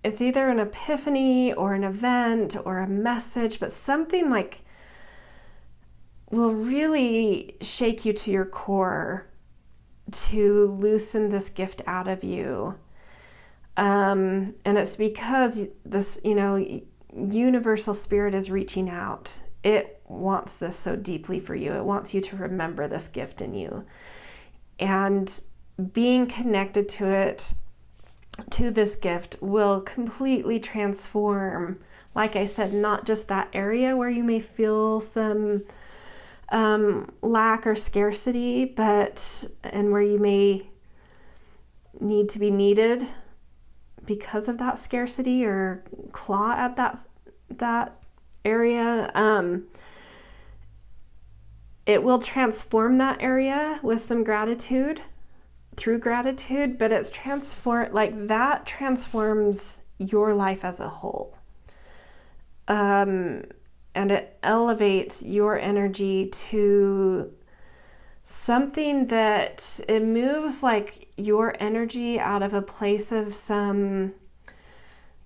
it's either an epiphany or an event or a message, but something will really shake you to your core to loosen this gift out of you. And it's because this, universal spirit is reaching out. It wants this so deeply for you. It wants you to remember this gift in you. And being connected to it, to this gift, will completely transform, like I said, not just that area where you may feel some lack or scarcity, and where you may need to be needed because of that scarcity or claw at that area. It will transform that area with some gratitude, through gratitude, but it's that transforms your life as a whole. And it elevates your energy to something that it moves your energy out of a place of some,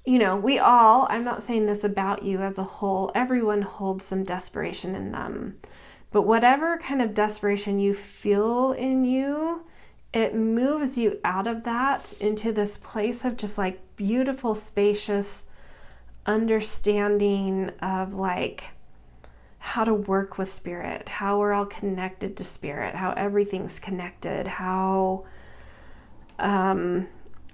I'm not saying this about you as a whole, everyone holds some desperation in them. But whatever kind of desperation you feel in you, it moves you out of that into this place of just beautiful, spacious understanding of like how to work with spirit, how we're all connected to spirit, how everything's connected, how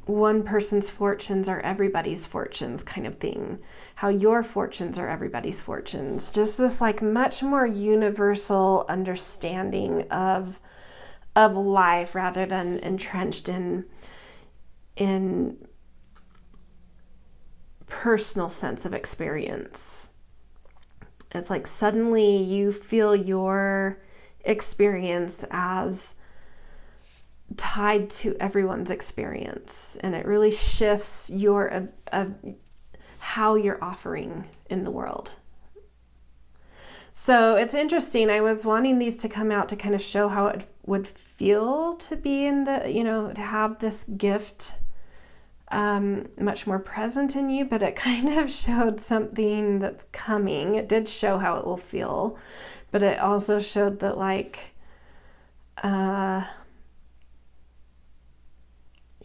one person's fortunes are everybody's fortunes kind of thing, how your fortunes are everybody's fortunes. Just this like much more universal understanding of life rather than entrenched in personal sense of experience. It's like suddenly you feel your experience as tied to everyone's experience, and it really shifts your how you're offering in the world. So it's interesting. I was wanting these to come out to kind of show how it would feel to be in the, you know, to have this gift much more present in you, but it kind of showed something that's coming. It did show how it will feel, but it also showed that like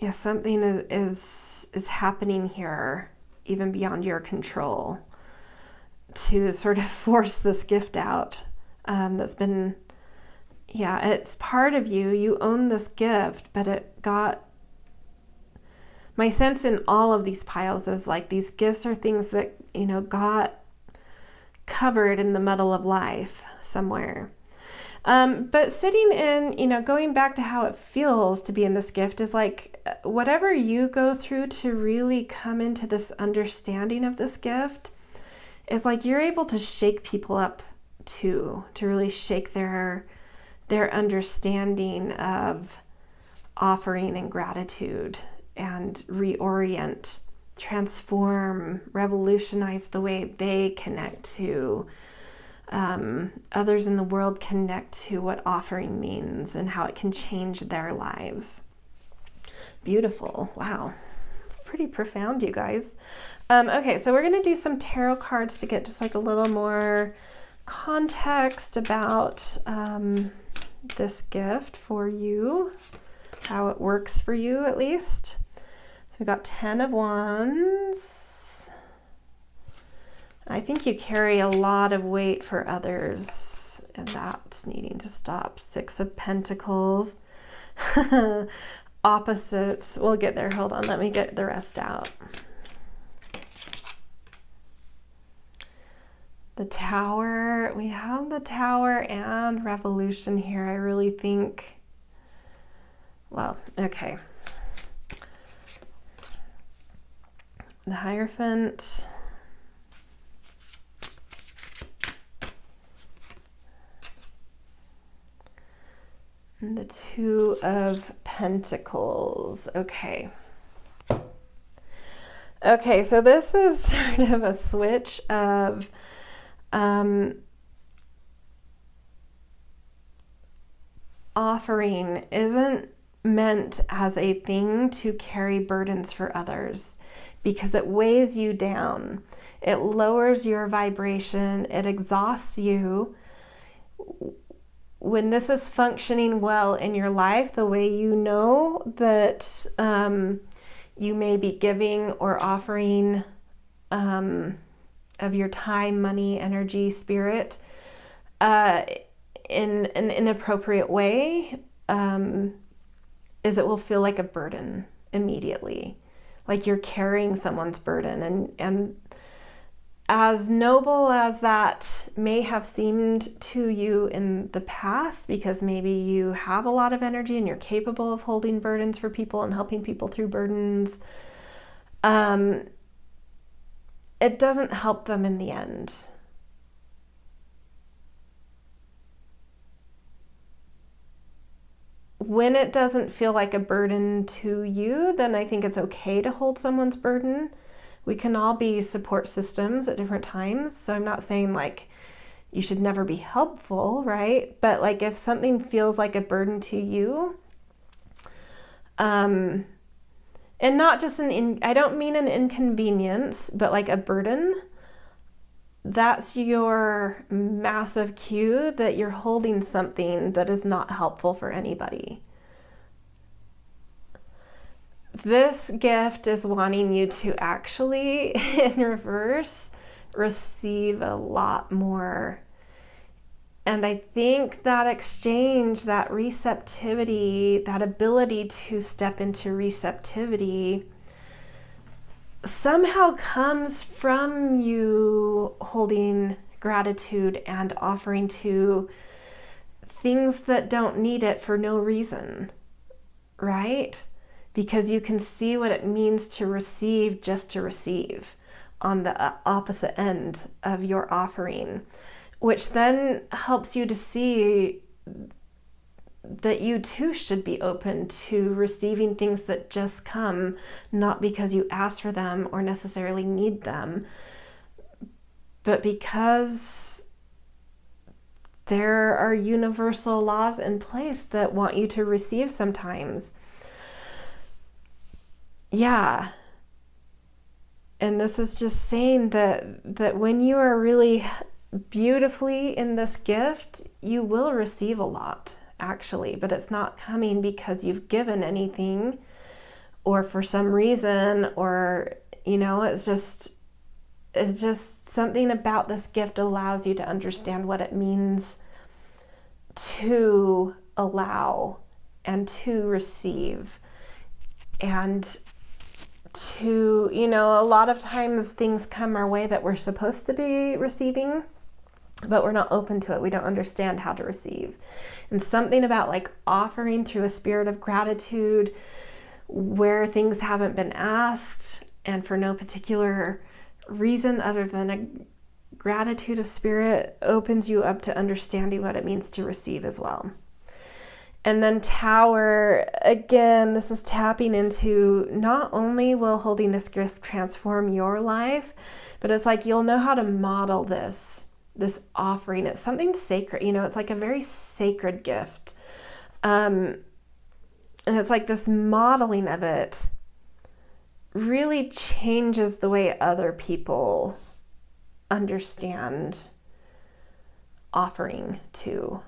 yeah, something is happening here even beyond your control to sort of force this gift out. That's been, yeah, it's part of you. You own this gift, but it got, my sense in all of these piles is like these gifts are things that, you know, got covered in the muddle of life somewhere. But sitting in, you know, going back to how it feels to be in this gift is like whatever you go through to really come into this understanding of this gift is like you're able to shake people up too, to really shake their understanding of offering and gratitude and reorient, transform, revolutionize the way they connect to others in the world, connect to what offering means and how it can change their lives. Beautiful. Wow. Pretty profound, you guys. Okay, so we're going to do some tarot cards to get just like a little more context about this gift for you, how it works for you at least. So we've got 10 of Wands. I think you carry a lot of weight for others, and that's needing to stop. 6 of Pentacles. Opposites. We'll get there. Hold on. Let me get the rest out. The Tower. We have the Tower and Revolution here. I really think, well, okay. The Hierophant. And the 2 of Pentacles. Okay. Okay, so this is sort of a switch of offering isn't meant as a thing to carry burdens for others because it weighs you down. It lowers your vibration. It exhausts you. When this is functioning well in your life, the way you know that you may be giving or offering of your time, money, energy, spirit in an inappropriate way, is it will feel like a burden immediately, like you're carrying someone's burden. And as noble as that may have seemed to you in the past, because maybe you have a lot of energy and you're capable of holding burdens for people and helping people through burdens, it doesn't help them in the end. When it doesn't feel like a burden to you, then I think it's okay to hold someone's burden. We can all be support systems at different times. So I'm not saying like you should never be helpful, right? But like if something feels like a burden to you, and not just I don't mean an inconvenience, but like a burden, that's your massive cue that you're holding something that is not helpful for anybody. this gift is wanting you to actually, in reverse, receive a lot more. And I think that exchange, that receptivity, that ability to step into receptivity somehow comes from you holding gratitude and offering to things that don't need it for no reason, right? Because you can see what it means to receive just to receive on the opposite end of your offering, which then helps you to see that you too should be open to receiving things that just come, not because you ask for them or necessarily need them, but because there are universal laws in place that want you to receive sometimes. Yeah. And this is just saying that when you are really beautifully in this gift, you will receive a lot, actually, but it's not coming because you've given anything or for some reason, or, you know, it's just something about this gift allows you to understand what it means to allow and to receive. And to, you know, a lot of times things come our way that we're supposed to be receiving, but we're not open to it. We don't understand how to receive. And something about like offering through a spirit of gratitude where things haven't been asked and for no particular reason other than a gratitude of spirit opens you up to understanding what it means to receive as well. And then Tower, again, this is tapping into not only will holding this gift transform your life, but it's like you'll know how to model this offering. It's something sacred, you know, it's like a very sacred gift. And it's like this modeling of it really changes the way other people understand offering too.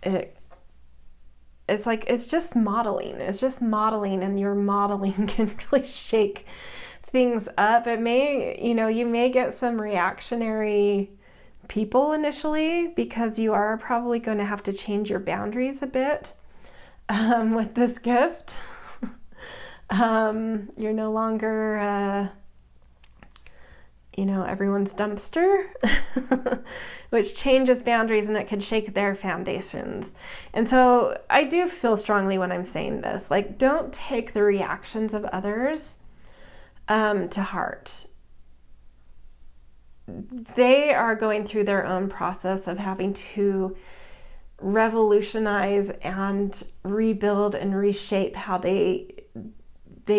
It's like, it's just modeling, and your modeling can really shake things up. It may, you know, you may get some reactionary people initially because you are probably going to have to change your boundaries a bit with this gift. You're no longer, you know, everyone's dumpster, which changes boundaries and it could shake their foundations. And so I do feel strongly when I'm saying this, like, don't take the reactions of others to heart. They are going through their own process of having to revolutionize and rebuild and reshape how they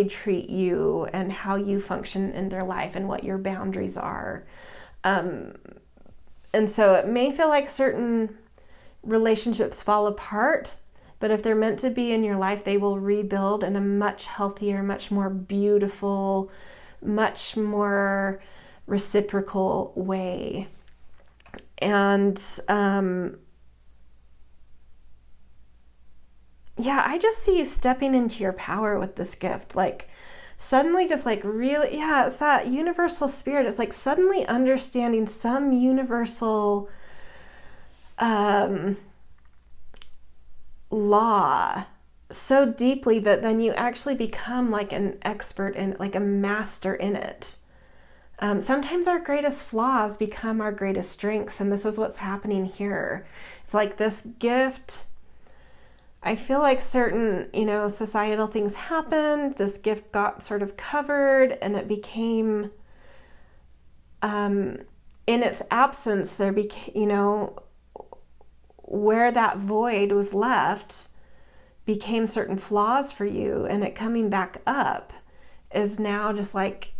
treat you and how you function in their life and what your boundaries are. And so it may feel like certain relationships fall apart, but if they're meant to be in your life, they will rebuild in a much healthier, much more beautiful, much more reciprocal way. And yeah, I just see you stepping into your power with this gift. Like suddenly just like really, yeah, it's that universal spirit. It's like suddenly understanding some universal law so deeply that then you actually become like an expert in it, like a master in it. Sometimes our greatest flaws become our greatest strengths, and this is what's happening here. It's like this gift, I feel like certain, you know, societal things happened, this gift got sort of covered, and it became, in its absence, there became, you know, where that void was left became certain flaws for you, and it coming back up is now just like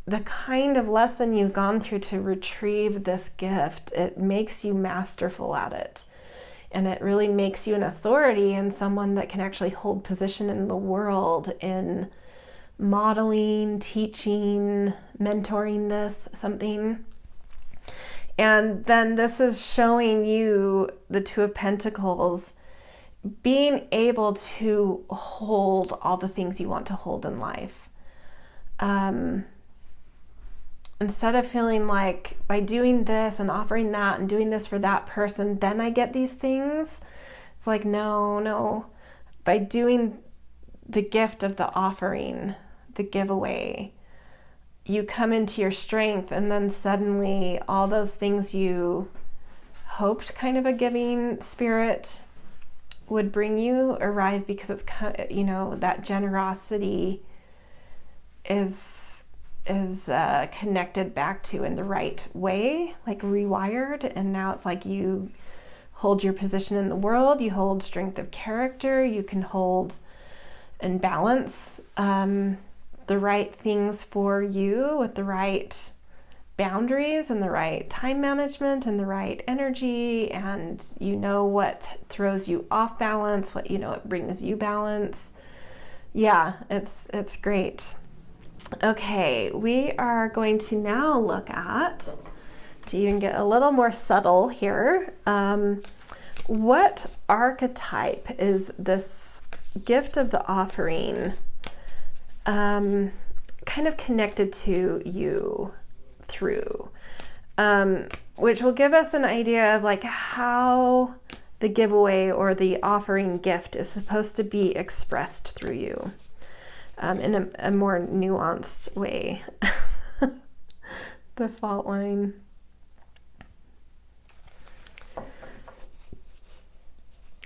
the kind of lesson you've gone through to retrieve this gift. It makes you masterful at it. And it really makes you an authority and someone that can actually hold position in the world in modeling, teaching, mentoring this, something. And then this is showing you the Two of Pentacles being able to hold all the things you want to hold in life. Instead of feeling like by doing this and offering that and doing this for that person, then I get these things. It's like, no. By doing the gift of the offering, the giveaway, you come into your strength, and then suddenly all those things you hoped kind of a giving spirit would bring you arrive, because it's, you know, that generosity is connected back to in the right way, like rewired. And now it's like you hold your position in the world, you hold strength of character, you can hold and balance the right things for you with the right boundaries and the right time management and the right energy, and you know what throws you off balance, what, you know, it brings you balance. Yeah, it's great. Okay, we are going to now look at, to even get a little more subtle here, what archetype is this gift of the offering kind of connected to you through, which will give us an idea of like how the giveaway or the offering gift is supposed to be expressed through you. In a more nuanced way. The fault line.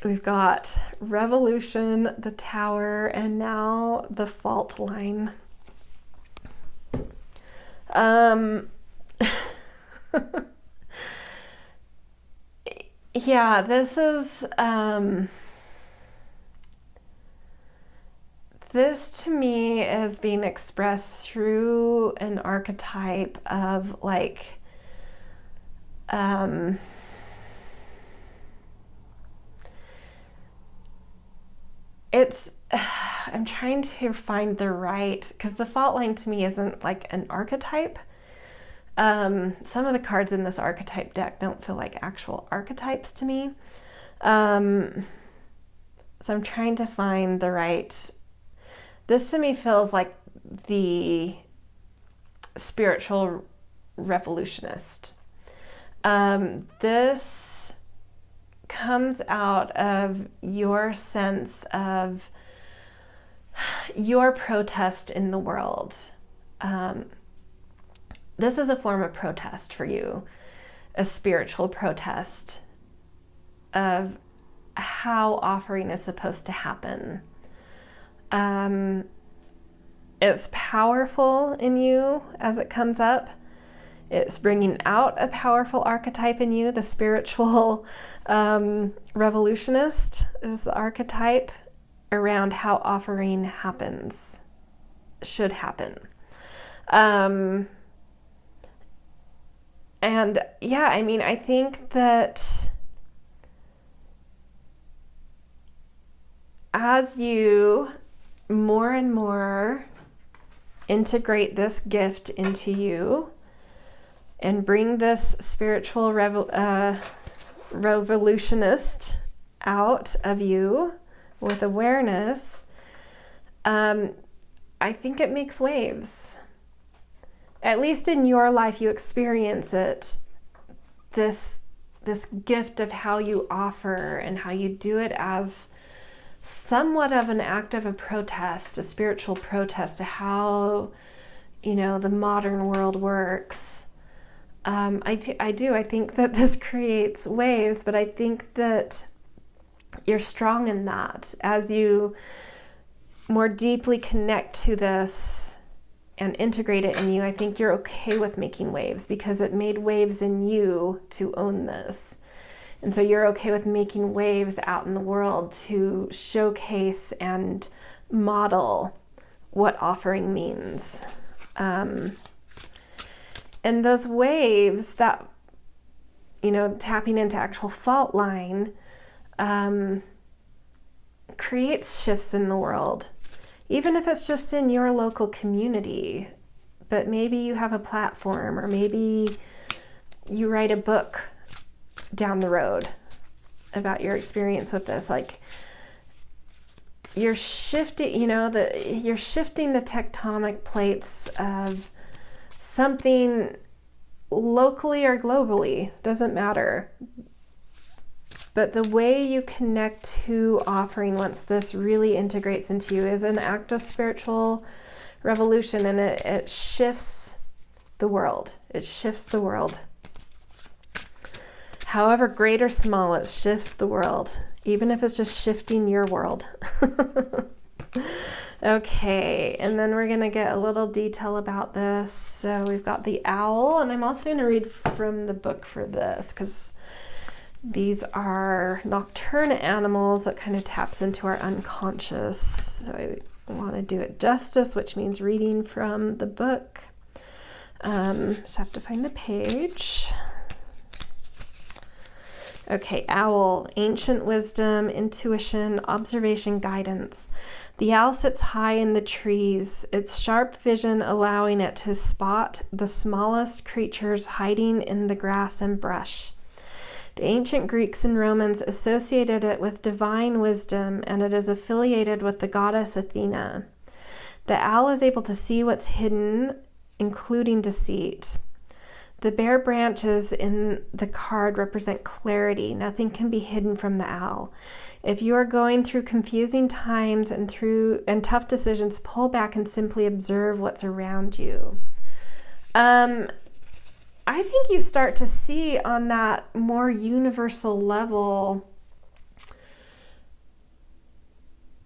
We've got revolution, the tower, and now the fault line. Yeah, this is this to me is being expressed through an archetype of like it's I'm trying to find the right, because the fault line to me isn't like an archetype. Some of the cards in this archetype deck don't feel like actual archetypes to me. So I'm trying to find the right. This to me feels like the spiritual revolutionist. This comes out of your sense of your protest in the world. This is a form of protest for you, a spiritual protest of how offering is supposed to happen. It's powerful in you as it comes up. It's bringing out a powerful archetype in you. The spiritual revolutionist is the archetype around how offering happens, should happen. And yeah, I mean, I think that as you more and more integrate this gift into you and bring this spiritual revolutionist out of you with awareness, I think it makes waves. At least in your life, you experience it, this gift of how you offer and how you do it as somewhat of an act of a protest, a spiritual protest to how, you know, the modern world works. I think that this creates waves, but I think that you're strong in that. As you more deeply connect to this and integrate it in you, I think you're okay with making waves, because it made waves in you to own this. And so you're okay with making waves out in the world to showcase and model what offering means. And those waves that, you know, tapping into actual fault line creates shifts in the world, even if it's just in your local community. But maybe you have a platform, or maybe you write a book down the road about your experience with this. Like, you're shifting, you're shifting the tectonic plates of something locally or globally, doesn't matter. But the way you connect to offering once this really integrates into you is an act of spiritual revolution, and it shifts the world. It shifts the world. However great or small, it shifts the world, even if it's just shifting your world. Okay, and then we're going to get a little detail about this. So we've got the owl, and I'm also going to read from the book for this because these are nocturnal animals that kind of taps into our unconscious. So I want to do it justice, which means reading from the book. Just have to find the page. Okay, owl, ancient wisdom, intuition, observation, guidance. The owl sits high in the trees, its sharp vision allowing it to spot the smallest creatures hiding in the grass and brush. The ancient Greeks and Romans associated it with divine wisdom, and it is affiliated with the goddess Athena. The owl is able to see what's hidden, including deceit. The bare branches in the card represent clarity. Nothing can be hidden from the owl. If you are going through confusing times and tough decisions, pull back and simply observe what's around you. I think you start to see on that more universal level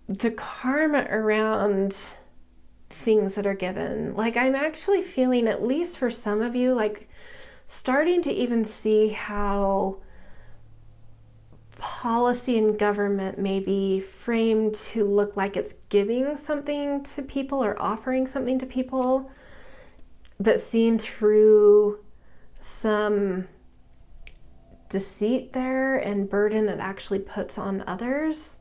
the karma around things that are given. Like, I'm actually feeling, at least for some of you, like starting to even see how policy and government may be framed to look like it's giving something to people or offering something to people, but seen through some deceit there and burden it actually puts on others.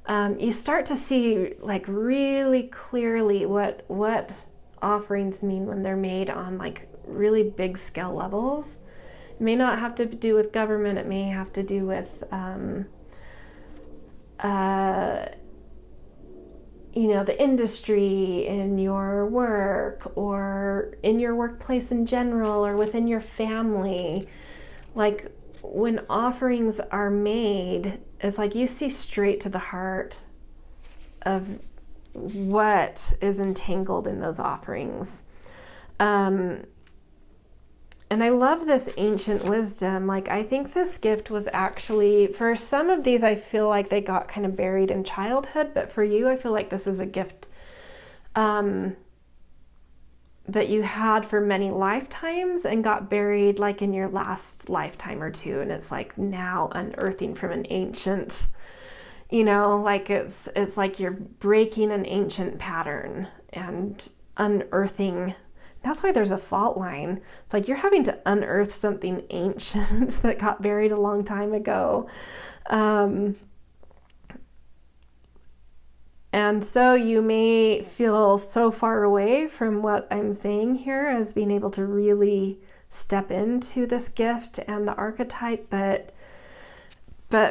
You start to see like really clearly what offerings mean when they're made on like really big scale levels. It may not have to do with government, it may have to do with the industry in your work or in your workplace in general or within your family. Like when offerings are made, it's like you see straight to the heart of what is entangled in those offerings. And I love this ancient wisdom. Like, I think this gift was actually, for some of these, I feel like they got kind of buried in childhood, but for you, I feel like this is a gift that you had for many lifetimes and got buried like in your last lifetime or two. And it's like now unearthing from an ancient, like it's like you're breaking an ancient pattern and unearthing. That's why there's a fault line. It's like you're having to unearth something ancient that got buried a long time ago. And so you may feel so far away from what I'm saying here as being able to really step into this gift and the archetype, but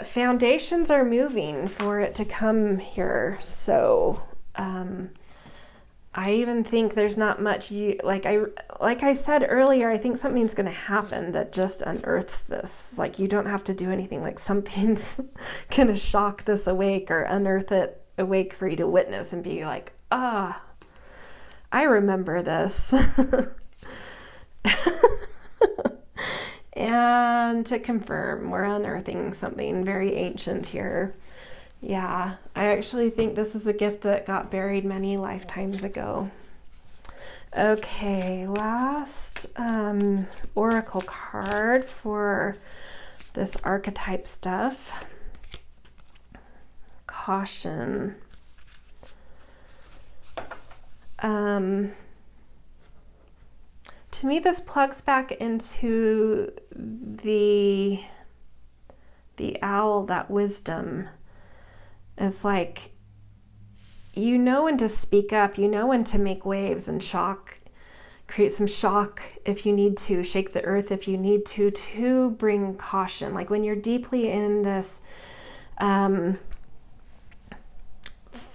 foundations are moving for it to come here. So, I even think there's not much like I said earlier, I think something's going to happen that just unearths this. Like you don't have to do anything, like something's going to shock this awake or unearth it awake for you to witness and be like, I remember this. And to confirm, we're unearthing something very ancient here. Yeah, I actually think this is a gift that got buried many lifetimes ago. Okay, last oracle card for this archetype stuff. Caution. To me, this plugs back into the owl, that wisdom. It's like, when to speak up, when to make waves and shock, create some shock if you need to, shake the earth if you need to bring caution. Like when you're deeply in this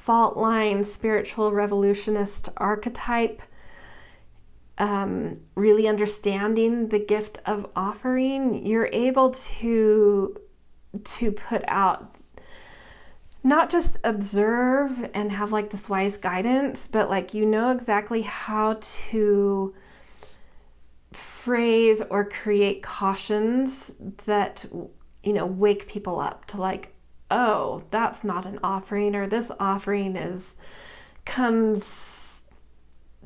fault line, spiritual revolutionist archetype, really understanding the gift of offering, you're able to put out, not just observe and have like this wise guidance, but like, you know exactly how to phrase or create cautions that, you know, wake people up to like, oh, that's not an offering, or this offering comes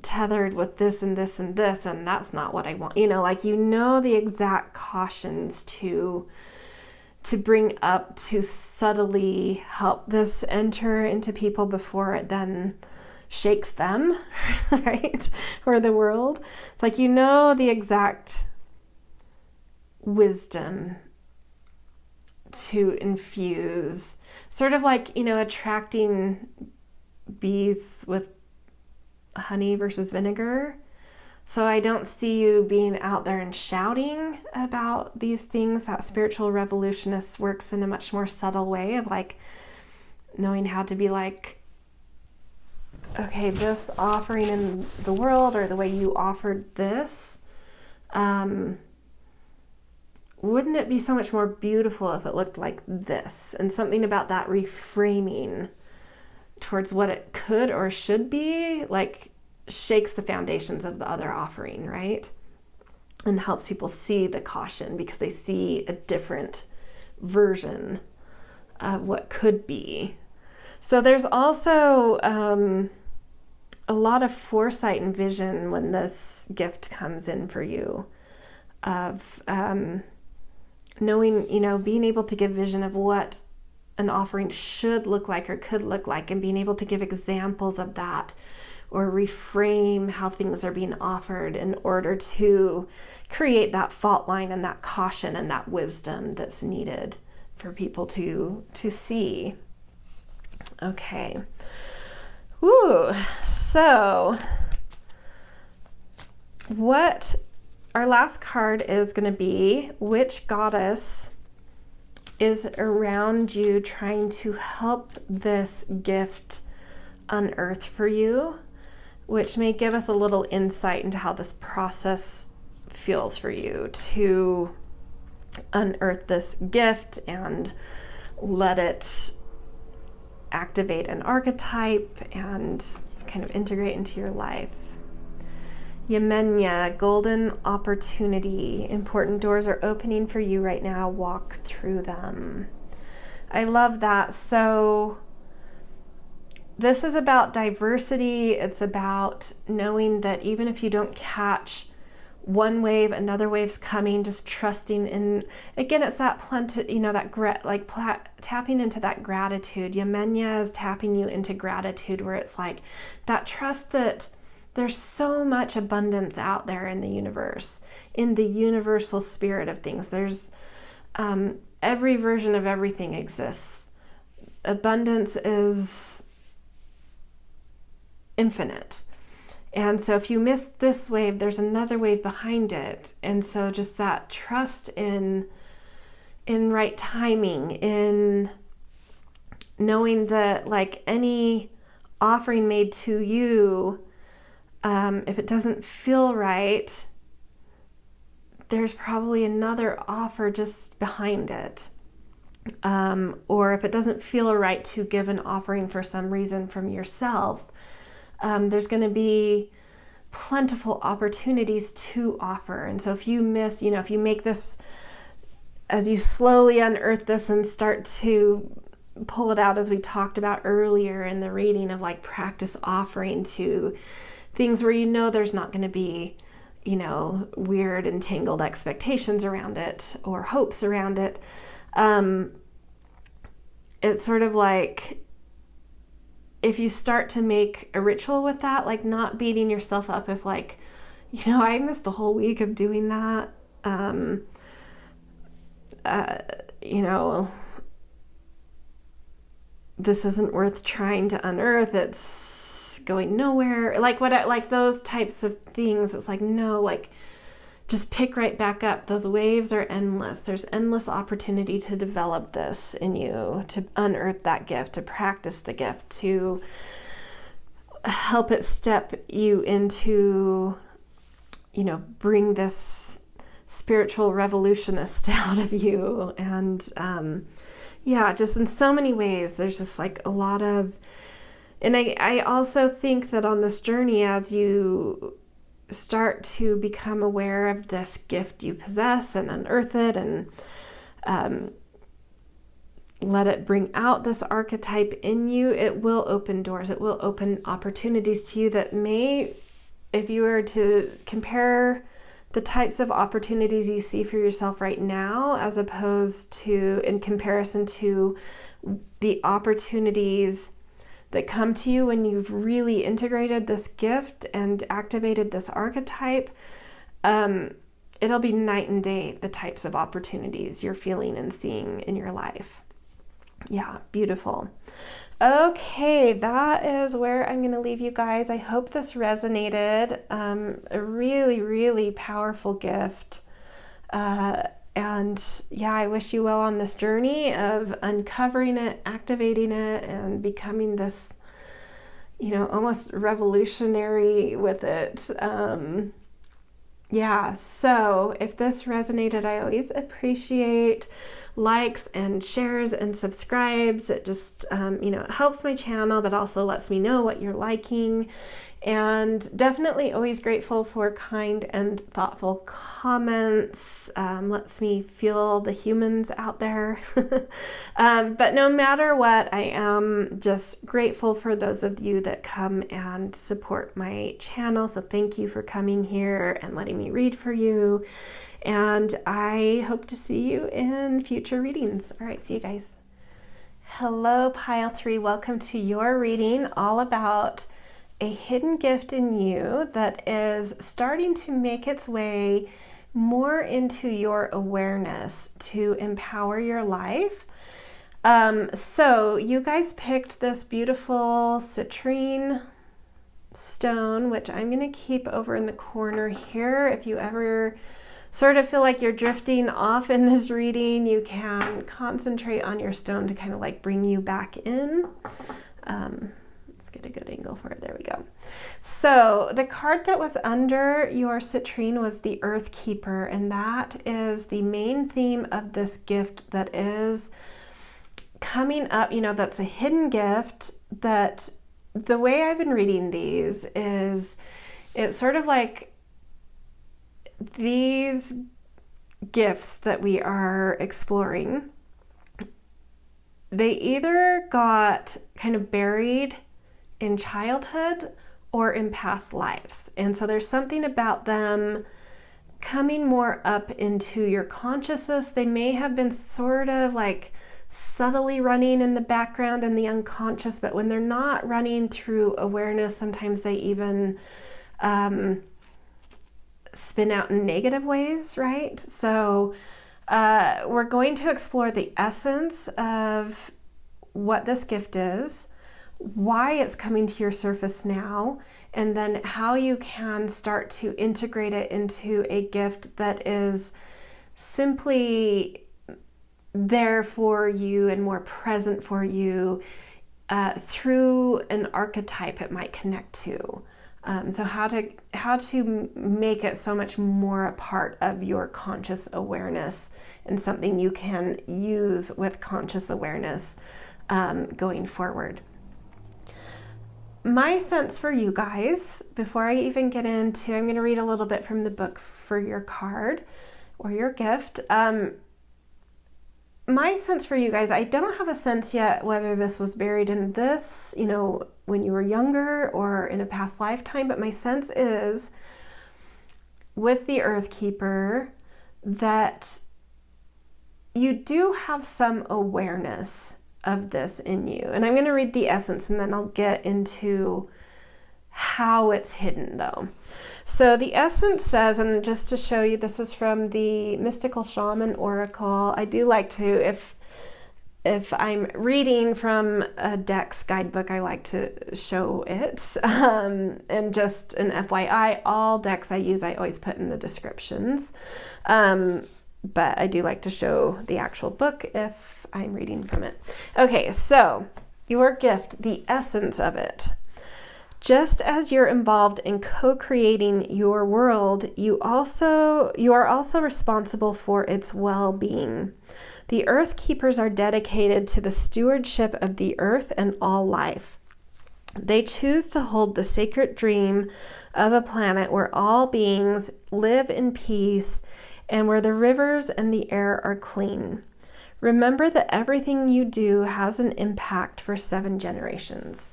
tethered with this and this and this, and that's not what I want. You know, like, you know, the exact cautions to bring up to subtly help this enter into people before it then shakes them, right? Or the world. It's like, you know, the exact wisdom to infuse, sort of like, you know, attracting bees with honey versus vinegar. So I don't see you being out there and shouting about these things. That spiritual revolutionist works in a much more subtle way of like knowing how to be like, okay, this offering in the world, or the way you offered this, wouldn't it be so much more beautiful if it looked like this? And something about that reframing towards what it could or should be, like, shakes the foundations of the other offering, right? And helps people see the caution because they see a different version of what could be. So there's also a lot of foresight and vision when this gift comes in for you, of knowing, you know, being able to give vision of what an offering should look like or could look like, and being able to give examples of that, or reframe how things are being offered in order to create that fault line and that caution and that wisdom that's needed for people to see. Okay. Woo. So what our last card is going to be, which goddess is around you trying to help this gift unearth for you, which may give us a little insight into how this process feels for you to unearth this gift and let it activate an archetype and kind of integrate into your life. Yemenia, golden opportunity. Important doors are opening for you right now. Walk through them. I love that. So this is about diversity. It's about knowing that even if you don't catch one wave, another wave's coming, just trusting in, again, it's that plenty, you know, that tapping into that gratitude. Yemenia is tapping you into gratitude, where it's like that trust that there's so much abundance out there in the universe, in the universal spirit of things. There's every version of everything exists. Abundance is infinite. And so if you miss this wave, there's another wave behind it. And so just that trust in right timing, in knowing that, like, any offering made to you, if it doesn't feel right, there's probably another offer just behind it. Or if it doesn't feel right to give an offering for some reason from yourself, there's going to be plentiful opportunities to offer. And so if you miss, you know, if you make this, as you slowly unearth this and start to pull it out, as we talked about earlier in the reading, of like practice offering to things where you know there's not going to be, you know, weird entangled expectations around it or hopes around it. It's sort of like, if you start to make a ritual with that, like not beating yourself up if, like, you know, I missed a whole week of doing that. You know, this isn't worth trying to unearth. It's going nowhere. Like those types of things. It's like, no, like, just pick right back up. Those waves are endless. There's endless opportunity to develop this in you, to unearth that gift, to practice the gift, to help it step you into, you know, bring this spiritual revolutionist out of you. And yeah, just in so many ways, there's just like a lot of, and I also think that on this journey, as you start to become aware of this gift you possess and unearth it and let it bring out this archetype in you, it will open doors. It will open opportunities to you that may, if you were to compare the types of opportunities you see for yourself right now, as opposed to, in comparison to the opportunities that come to you when you've really integrated this gift and activated this archetype, it'll be night and day, the types of opportunities you're feeling and seeing in your life. Yeah, beautiful. Okay, that is where I'm going to leave you guys. I hope this resonated. A really, really powerful gift. And yeah, I wish you well on this journey of uncovering it, activating it, and becoming this, you know, almost revolutionary with it. Yeah, so if this resonated, I always appreciate likes and shares and subscribes. It just, you know, it helps my channel, but also lets me know what you're liking. And definitely always grateful for kind and thoughtful comments. Lets me feel the humans out there. But no matter what, I am just grateful for those of you that come and support my channel. So thank you for coming here and letting me read for you. And I hope to see you in future readings. All right, see you guys. Hello, Pile 3. Welcome to your reading all about a hidden gift in you that is starting to make its way more into your awareness to empower your life. So you guys picked this beautiful citrine stone, which I'm going to keep over in the corner here. If you ever sort of feel like you're drifting off in this reading, you can concentrate on your stone to kind of like bring you back in. Let's get a good angle for it. There we go. So the card that was under your citrine was the Earth Keeper, and that is the main theme of this gift that is coming up. You know, that's a hidden gift that, the way I've been reading these is, it's sort of like these gifts that we are exploring, they either got kind of buried in childhood or in past lives. And so there's something about them coming more up into your consciousness. They may have been sort of like subtly running in the background in the unconscious, but when they're not running through awareness, sometimes they even spin out in negative ways, right? So we're going to explore the essence of what this gift is, why it's coming to your surface now, and then how you can start to integrate it into a gift that is simply there for you and more present for you through an archetype it might connect to. So how to make it so much more a part of your conscious awareness and something you can use with conscious awareness going forward. My sense for you guys, before I even get into, I'm going to read a little bit from the book for your card or your gift. My sense for you guys, I don't have a sense yet whether this was buried in this, you know, when you were younger or in a past lifetime, but my sense is with the Earth Keeper that you do have some awareness of this in you. And I'm going to read the essence and then I'll get into how it's hidden though. So the essence says, and just to show you, this is from the Mystical Shaman Oracle. I do like to, if I'm reading from a deck's guidebook, I like to show it. And just an FYI, all decks I use, I always put in the descriptions. But I do like to show the actual book if I'm reading from it. Okay, so your gift, the essence of it. Just as you're involved in co-creating your world, you are also responsible for its well-being. The Earth Keepers are dedicated to the stewardship of the earth and all life. They choose to hold the sacred dream of a planet where all beings live in peace and where the rivers and the air are clean. Remember that everything you do has an impact for 7 generations.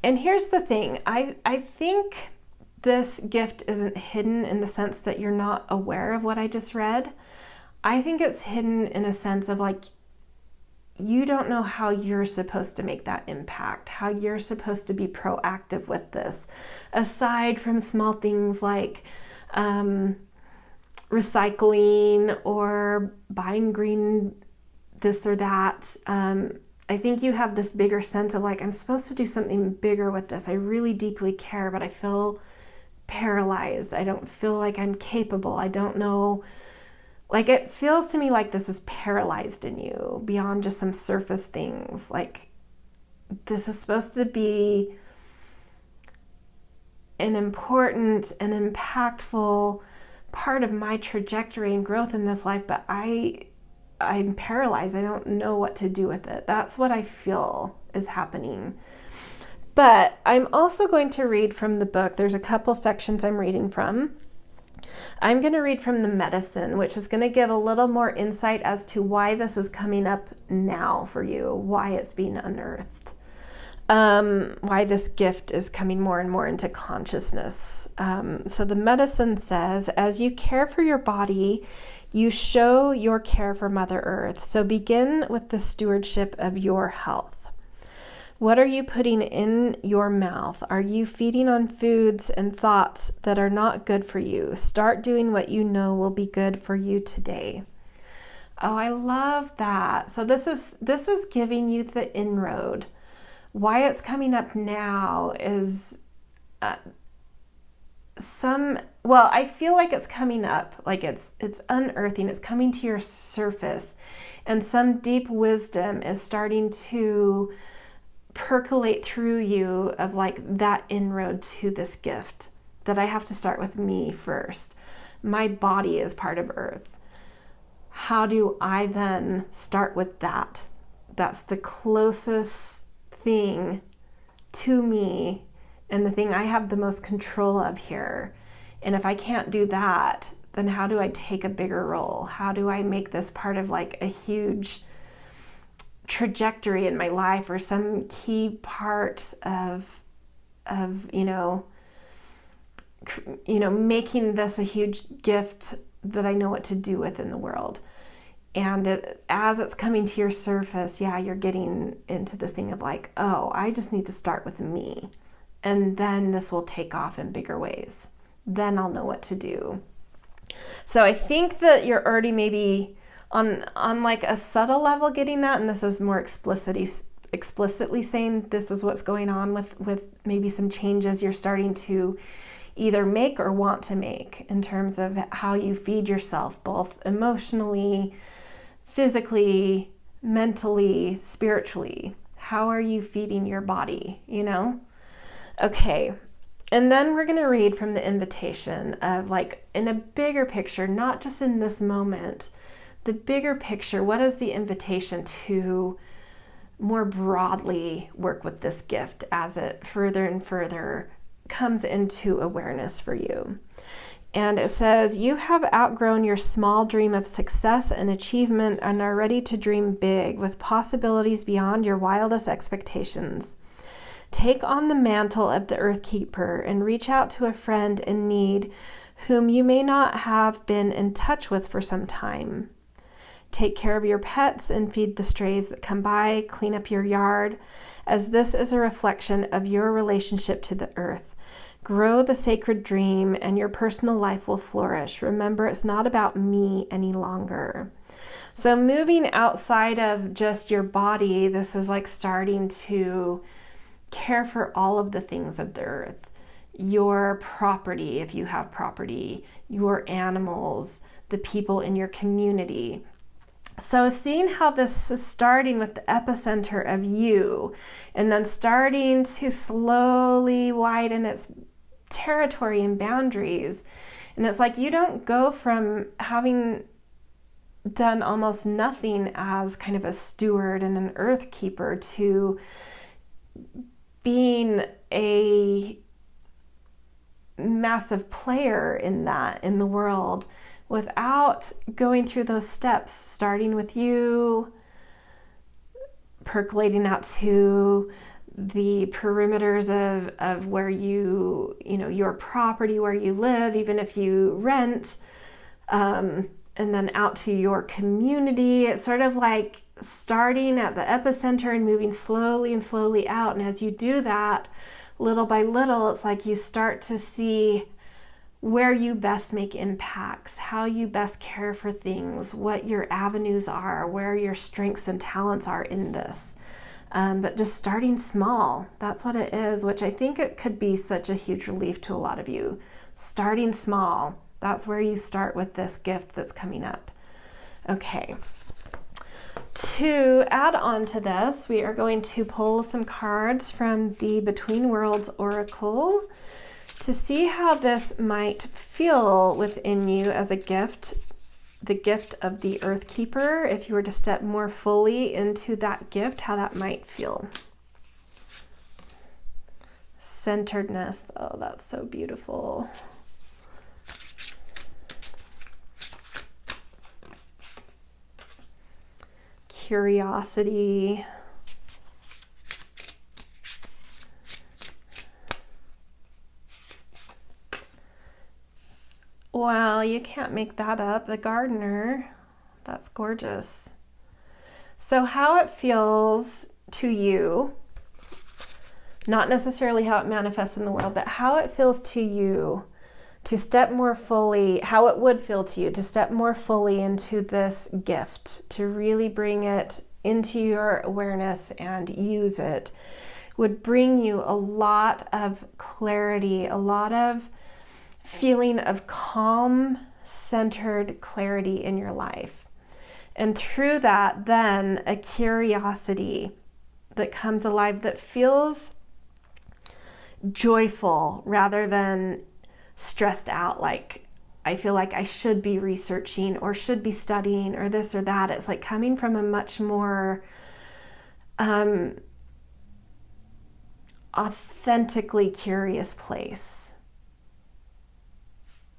And here's the thing, I think this gift isn't hidden in the sense that you're not aware of what I just read. I think it's hidden in a sense of like, you don't know how you're supposed to make that impact, how you're supposed to be proactive with this, aside from small things like recycling or buying green this or that. I think you have this bigger sense of like, I'm supposed to do something bigger with this. I really deeply care, but I feel paralyzed. I don't feel like I'm capable. I don't know. Like, it feels to me like this is paralyzed in you beyond just some surface things. Like, this is supposed to be an important and impactful part of my trajectory and growth in this life, but I'm paralyzed. I don't know what to do with it. That's what I feel is happening. But I'm also going to read from the book. There's a couple sections I'm reading from. I'm going to read from the medicine, which is going to give a little more insight as to why this is coming up now for you, why it's being unearthed, why this gift is coming more and more into consciousness. So the medicine says, as you care for your body, you show your care for Mother Earth. So begin with the stewardship of your health. What are you putting in your mouth? Are you feeding on foods and thoughts that are not good for you? Start doing what you know will be good for you today. Oh, I love that. So this is giving you the inroad. Why it's coming up now is I feel like it's coming up, like it's unearthing, it's coming to your surface, and some deep wisdom is starting to percolate through you of like that inroad to this gift, that I have to start with me first. My body is part of Earth. How do I then start with that? That's the closest thing to me and the thing I have the most control of here. And if I can't do that, then how do I take a bigger role? How do I make this part of like a huge trajectory in my life, or some key part of making this a huge gift that I know what to do with in the world? And as it's coming to your surface, you're getting into this thing of like, oh, I just need to start with me, and then this will take off in bigger ways. Then I'll know what to do. So I think that you're already maybe on like a subtle level getting that, and this is more explicitly saying this is what's going on with maybe some changes you're starting to either make or want to make in terms of how you feed yourself, both emotionally, physically, mentally, spiritually. How are you feeding your body, Okay. And then we're going to read from the invitation of like in a bigger picture, not just in this moment, the bigger picture. What is the invitation to more broadly work with this gift as it further and further comes into awareness for you? And it says, you have outgrown your small dream of success and achievement and are ready to dream big with possibilities beyond your wildest expectations. Take on the mantle of the Earth Keeper and reach out to a friend in need whom you may not have been in touch with for some time. Take care of your pets and feed the strays that come by, clean up your yard, as this is a reflection of your relationship to the earth. Grow the sacred dream and your personal life will flourish. Remember, it's not about me any longer. So moving outside of just your body, this is like starting to care for all of the things of the earth. Your property, if you have property, your animals, the people in your community. So seeing how this is starting with the epicenter of you and then starting to slowly widen its territory and boundaries. And it's like you don't go from having done almost nothing as kind of a steward and an earth keeper to being a massive player in that, in the world, without going through those steps, starting with you, percolating out to the perimeters of where you know, your property, where you live, even if you rent, and then out to your community. It's sort of like starting at the epicenter and moving slowly and slowly out. And as you do that, little by little, it's like you start to see where you best make impacts, how you best care for things, what your avenues are, where your strengths and talents are in this. But just starting small, that's what it is, which I think it could be such a huge relief to a lot of you. Starting small, that's where you start with this gift that's coming up. Okay. To add on to this, we are going to pull some cards from the Between Worlds Oracle to see how this might feel within you as a gift, the gift of the Earth Keeper. If you were to step more fully into that gift, how that might feel. Centeredness, oh, that's so beautiful. Curiosity. Well, you can't make that up. The gardener, that's gorgeous. So how it feels to you, not necessarily how it manifests in the world, but how it feels to you to step more fully, how it would feel to you to step more fully into this gift, to really bring it into your awareness and use it, would bring you a lot of clarity, a lot of feeling of calm, centered clarity in your life. And through that, then a curiosity that comes alive, that feels joyful rather than stressed out, like I feel like I should be researching or should be studying or this or that. It's like coming from a much more authentically curious place.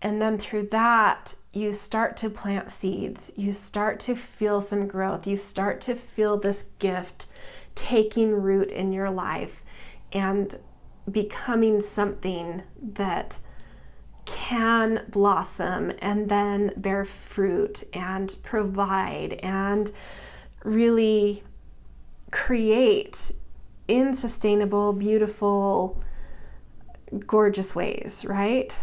And then through that, you start to plant seeds. You start to feel some growth. You start to feel this gift taking root in your life and becoming something that can blossom and then bear fruit and provide and really create in sustainable, beautiful, gorgeous ways, right?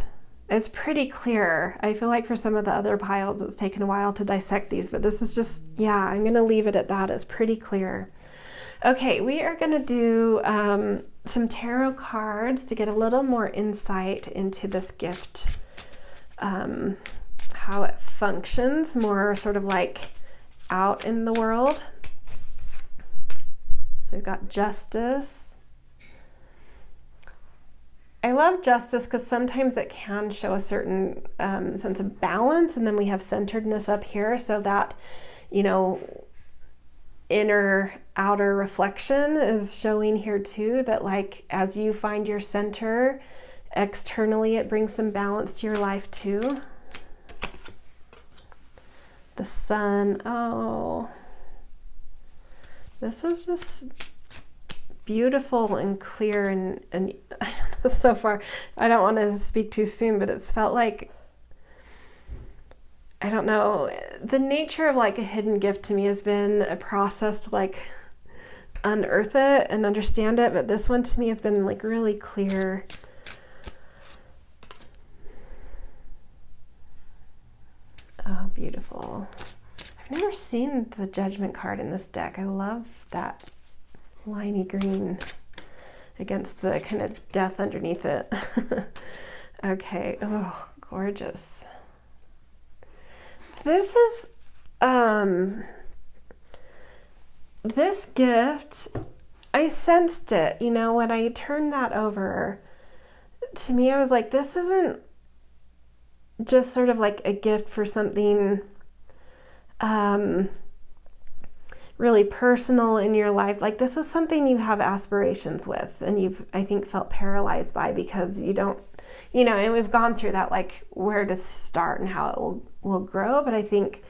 It's pretty clear. I feel like for some of the other piles, it's taken a while to dissect these, but this is just, yeah, I'm going to leave it at that. It's pretty clear. Okay, we are going to do some tarot cards to get a little more insight into this gift, how it functions, more sort of like out in the world. So we've got Justice. I love Justice because sometimes it can show a certain sense of balance, and then we have centeredness up here, so that, you know, inner outer reflection is showing here too, that like as you find your center externally, it brings some balance to your life too. The Sun, oh, this was just beautiful and clear, and I don't know, so far I don't want to speak too soon, but it's felt like, I don't know, the nature of like a hidden gift to me has been a process to like unearth it and understand it, but this one to me has been like really clear. Oh, beautiful. I I've never seen the Judgment card in this deck. I love that limey green against the kind of death underneath it. Okay, oh, gorgeous. This is, this gift, I sensed it, you know, when I turned that over. To me, I was like, this isn't just sort of like a gift for something really personal in your life. Like, this is something you have aspirations with, and you've, I think, felt paralyzed by because you don't, you know, and we've gone through that, like where to start and how it will grow. But I think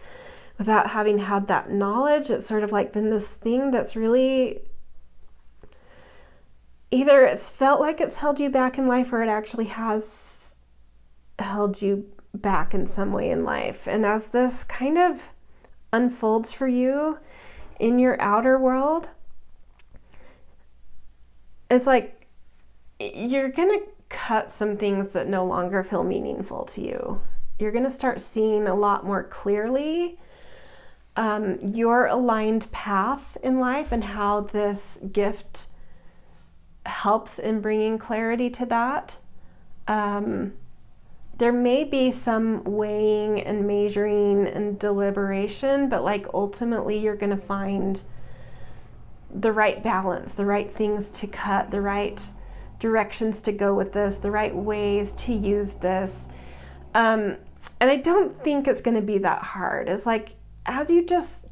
without having had that knowledge, it's sort of like been this thing that's really, either it's felt like it's held you back in life, or it actually has held you back in some way in life. And as this kind of unfolds for you in your outer world, it's like you're gonna cut some things that no longer feel meaningful to you. You're gonna start seeing a lot more clearly your aligned path in life and how this gift helps in bringing clarity to that. There may be some weighing and measuring and deliberation, but like ultimately you're going to find the right balance, the right things to cut, the right directions to go with this, the right ways to use this. And I don't think it's going to be that hard. It's like, as you just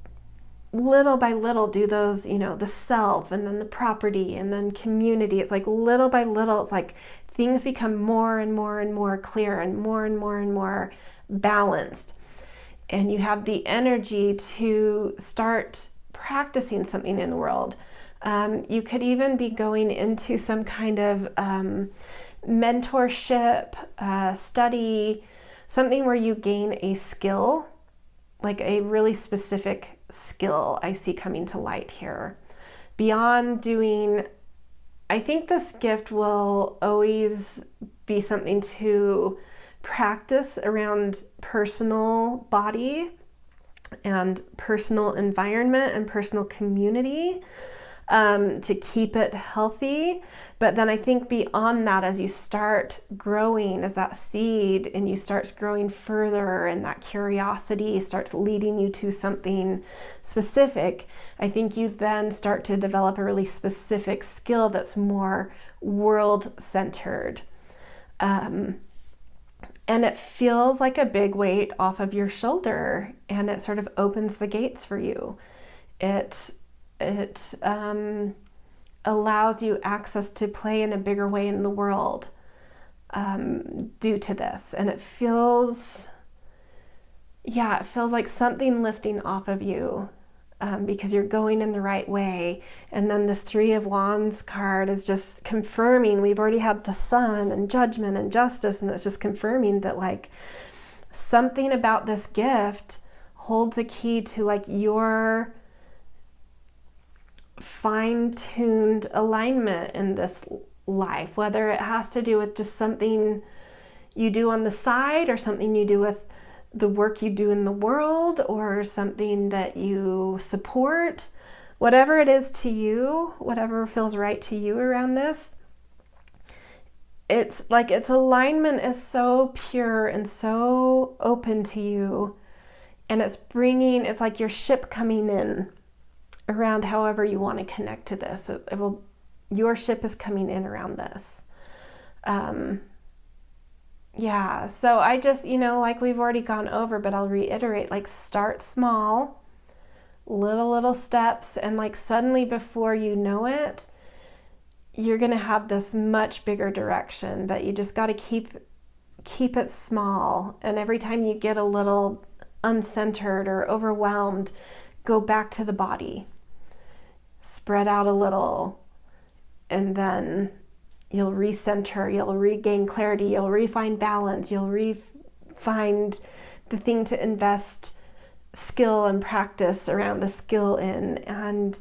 little by little do those, you know, the self and then the property and then community, it's like little by little, it's like things become more and more and more clear and more and more and more balanced. And you have the energy to start practicing something in the world. You could even be going into some kind of mentorship, study, something where you gain a skill, like a really specific skill I see coming to light here. Beyond doing, I think this gift will always be something to practice around personal body and personal environment and personal community, to keep it healthy. But then I think beyond that, as you start growing as that seed and you start growing further and that curiosity starts leading you to something specific, I think you then start to develop a really specific skill that's more world-centered. And it feels like a big weight off of your shoulder, and it sort of opens the gates for you. It allows you access to play in a bigger way in the world due to this. And it feels like something lifting off of you because you're going in the right way. And then the Three of Wands card is just confirming, we've already had the Sun and Judgment and Justice, and it's just confirming that like something about this gift holds a key to like your fine-tuned alignment in this life, whether it has to do with just something you do on the side or something you do with the work you do in the world or something that you support, whatever it is to you, whatever feels right to you around this. It's like its alignment is so pure and so open to you, and it's like your ship coming in around however you want to connect to this. Your ship is coming in around this. So I just, like we've already gone over, but I'll reiterate, like start small, little steps, and like suddenly before you know it, you're going to have this much bigger direction, but you just got to keep it small. And every time you get a little uncentered or overwhelmed, go back to the body, spread out a little, and then you'll recenter, you'll regain clarity, you'll refine balance, you'll find the thing to invest skill and practice around the skill in, and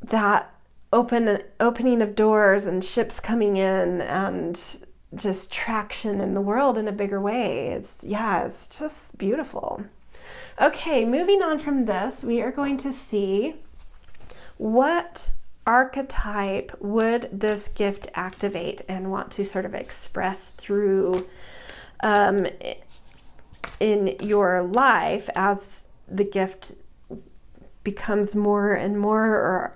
that opening of doors and ships coming in and just traction in the world in a bigger way. It's just beautiful. Okay, moving on from this, we are going to see what archetype would this gift activate and want to sort of express through in your life as the gift becomes more and more, or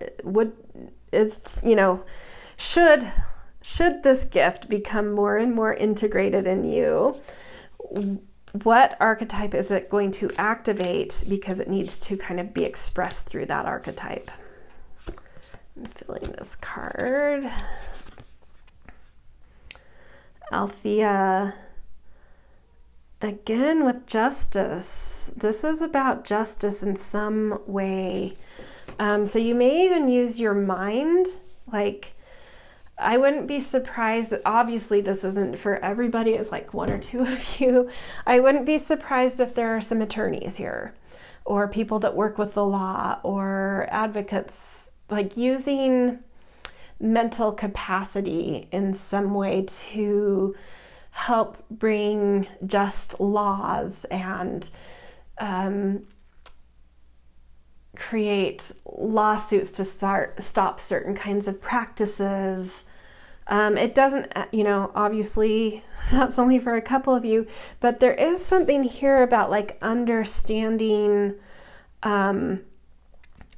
should this gift become more and more integrated in you, what archetype is it going to activate, because it needs to kind of be expressed through that archetype. I'm filling this card. Althea, again with justice. This is about justice in some way. So you may even use your mind. Like, I wouldn't be surprised that, obviously this isn't for everybody, it's like one or two of you. I wouldn't be surprised if there are some attorneys here, or people that work with the law, or advocates, like using mental capacity in some way to help bring just laws and create lawsuits to stop certain kinds of practices. It doesn't, obviously that's only for a couple of you, but there is something here about like understanding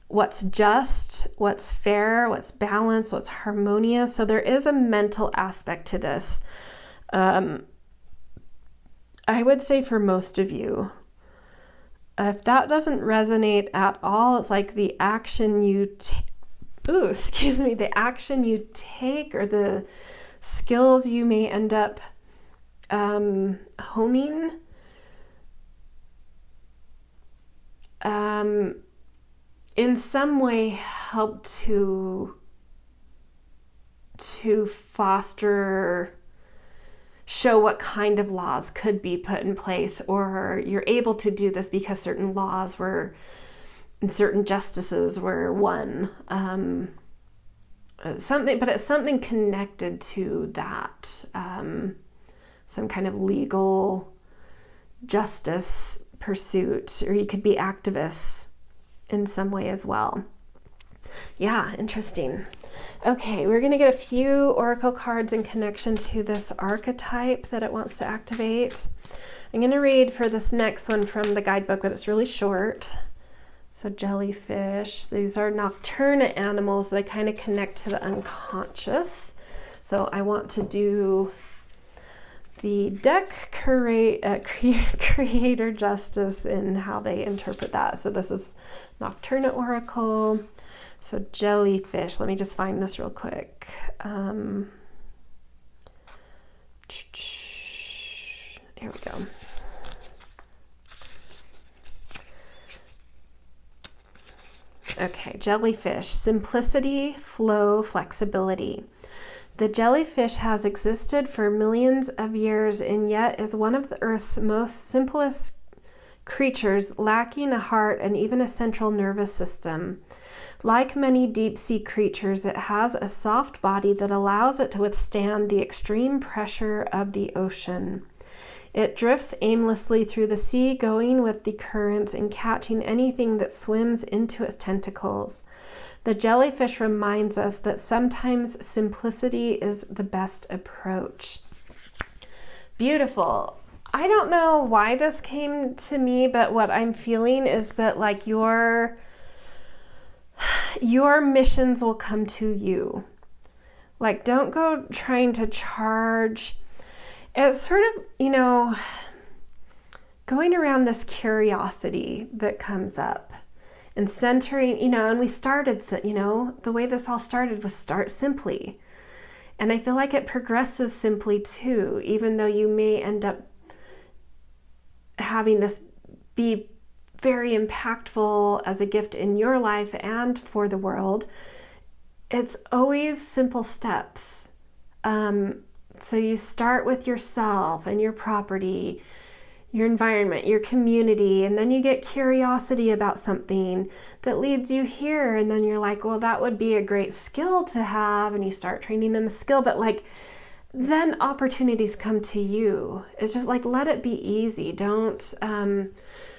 what's just, what's fair, what's balanced, what's harmonious. So there is a mental aspect to this. I would say for most of you, if that doesn't resonate at all, it's like the action you the action you take, or the skills you may end up honing, in some way help to foster, show what kind of laws could be put in place, or you're able to do this because certain laws were, and certain justices were won. But it's something connected to that, some kind of legal justice pursuit, or you could be activists in some way as well. Yeah, interesting. Okay, we're going to get a few oracle cards in connection to this archetype that it wants to activate. I'm going to read for this next one from the guidebook, but it's really short. So jellyfish, these are nocturna animals that kind of connect to the unconscious. So I want to do the deck creator justice in how they interpret that. So this is Nocturna Oracle. So jellyfish, let me just find this real quick. Here we go. Okay, jellyfish, simplicity, flow, flexibility. The jellyfish has existed for millions of years and yet is one of the Earth's most simplest creatures, lacking a heart and even a central nervous system. Like many deep-sea creatures, it has a soft body that allows it to withstand the extreme pressure of the ocean. It drifts aimlessly through the sea, going with the currents and catching anything that swims into its tentacles. The jellyfish reminds us that sometimes simplicity is the best approach. Beautiful. I don't know why this came to me, but what I'm feeling is that like your missions will come to you. Like, don't go trying to charge. It's sort of, going around this curiosity that comes up and centering, and we started, the way this all started was start simply. And I feel like it progresses simply too, even though you may end up having this be very impactful as a gift in your life and for the world. It's always simple steps. So you start with yourself and your property, your environment, your community, and then you get curiosity about something that leads you here, and then you're like, well, that would be a great skill to have, and you start training in the skill, but then opportunities come to you. It's just like, let it be easy. Don't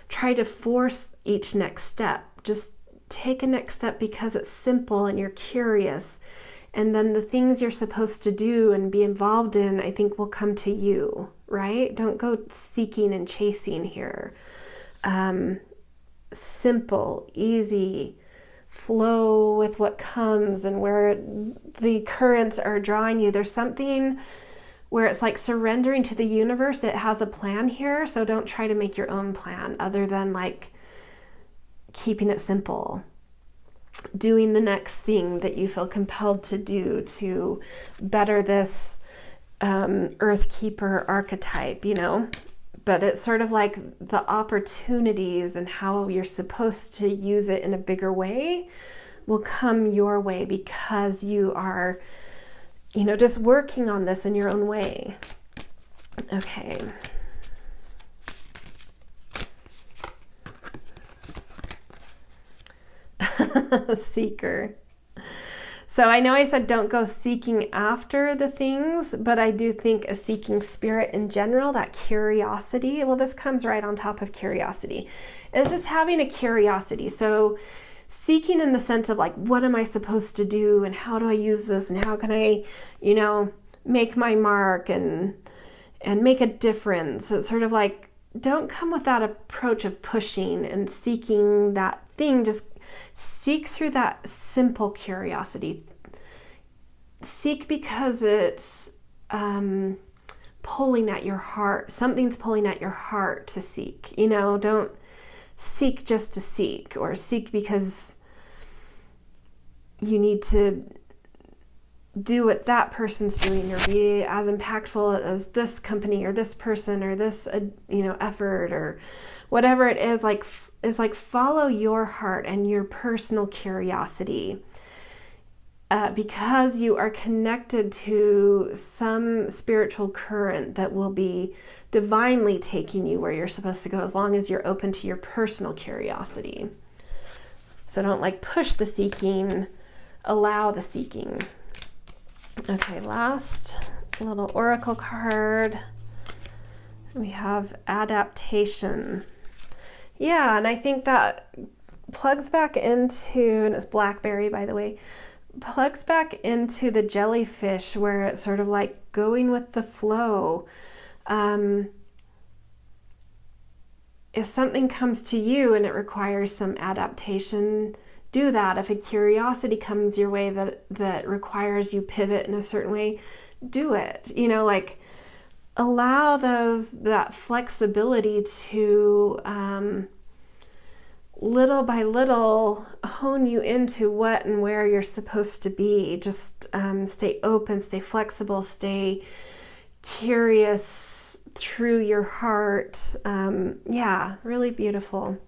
try to force each next step. Just take a next step because it's simple and you're curious. And then the things you're supposed to do and be involved in, I think, will come to you, right? Don't go seeking and chasing here. Simple, easy, flow with what comes and where the currents are drawing you. There's something where it's like surrendering to the universe that has a plan here. So don't try to make your own plan other than like keeping it simple. Doing the next thing that you feel compelled to do to better this Earth Keeper archetype, you know. But it's sort of like the opportunities and how you're supposed to use it in a bigger way will come your way because you are, you know, just working on this in your own way. Okay. Seeker. So I know I said don't go seeking after the things, but I do think a seeking spirit in general, that curiosity, well, this comes right on top of curiosity. It's just having a curiosity. So seeking in the sense of like, what am I supposed to do and how do I use this and how can I, you know, make my mark and make a difference. It's sort of like, don't come with that approach of pushing and seeking that thing. Just seek through that simple curiosity. Seek because it's pulling at your heart. Something's pulling at your heart to seek. You know, don't seek just to seek or seek because you need to do what that person's doing or be as impactful as this company or this person or this, you know, effort or whatever it is. Like, it's like follow your heart and your personal curiosity because you are connected to some spiritual current that will be divinely taking you where you're supposed to go as long as you're open to your personal curiosity. So don't like push the seeking, allow the seeking. Okay, last little oracle card. We have adaptation. Yeah, and I think that plugs back into, and it's blackberry, by the way, plugs back into the jellyfish where it's sort of like going with the flow. If something comes to you and it requires some adaptation, do that. If a curiosity comes your way that requires you pivot in a certain way, do it. You know, like allow that flexibility to little by little hone you into what and where you're supposed to be. Just stay open, stay flexible, stay curious through your heart. Yeah, really beautiful.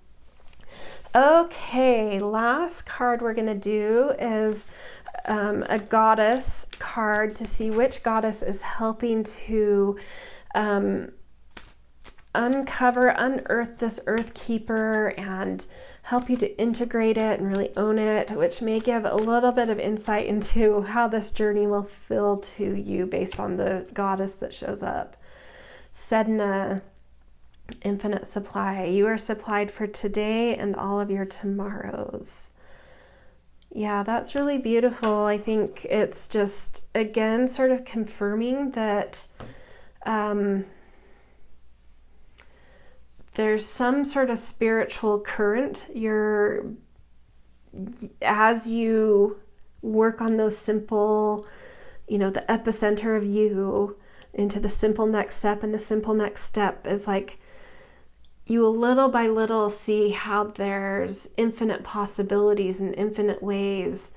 Okay, last card we're going to do is a goddess card to see which goddess is helping to unearth this Earth Keeper and help you to integrate it and really own it, which may give a little bit of insight into how this journey will feel to you based on the goddess that shows up. Sedna, infinite supply. You are supplied for today and all of your tomorrows. Yeah, that's really beautiful. I think it's just, again, sort of confirming that there's some sort of spiritual current. As you work on those simple, you know, the epicenter of you into the simple next step, and the simple next step is like you will little by little see how there's infinite possibilities and infinite ways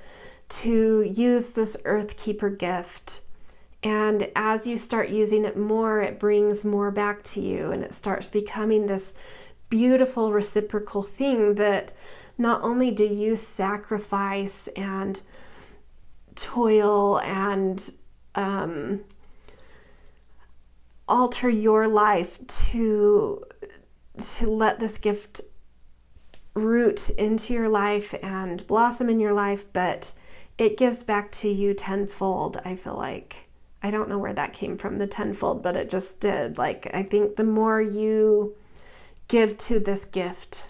to use this Earth Keeper gift. And as you start using it more, it brings more back to you, and it starts becoming this beautiful reciprocal thing that not only do you sacrifice and toil and alter your life to let this gift root into your life and blossom in your life, but it gives back to you tenfold. I feel like, I don't know where that came from, the tenfold, but it just did. Like, I think the more you give to this gift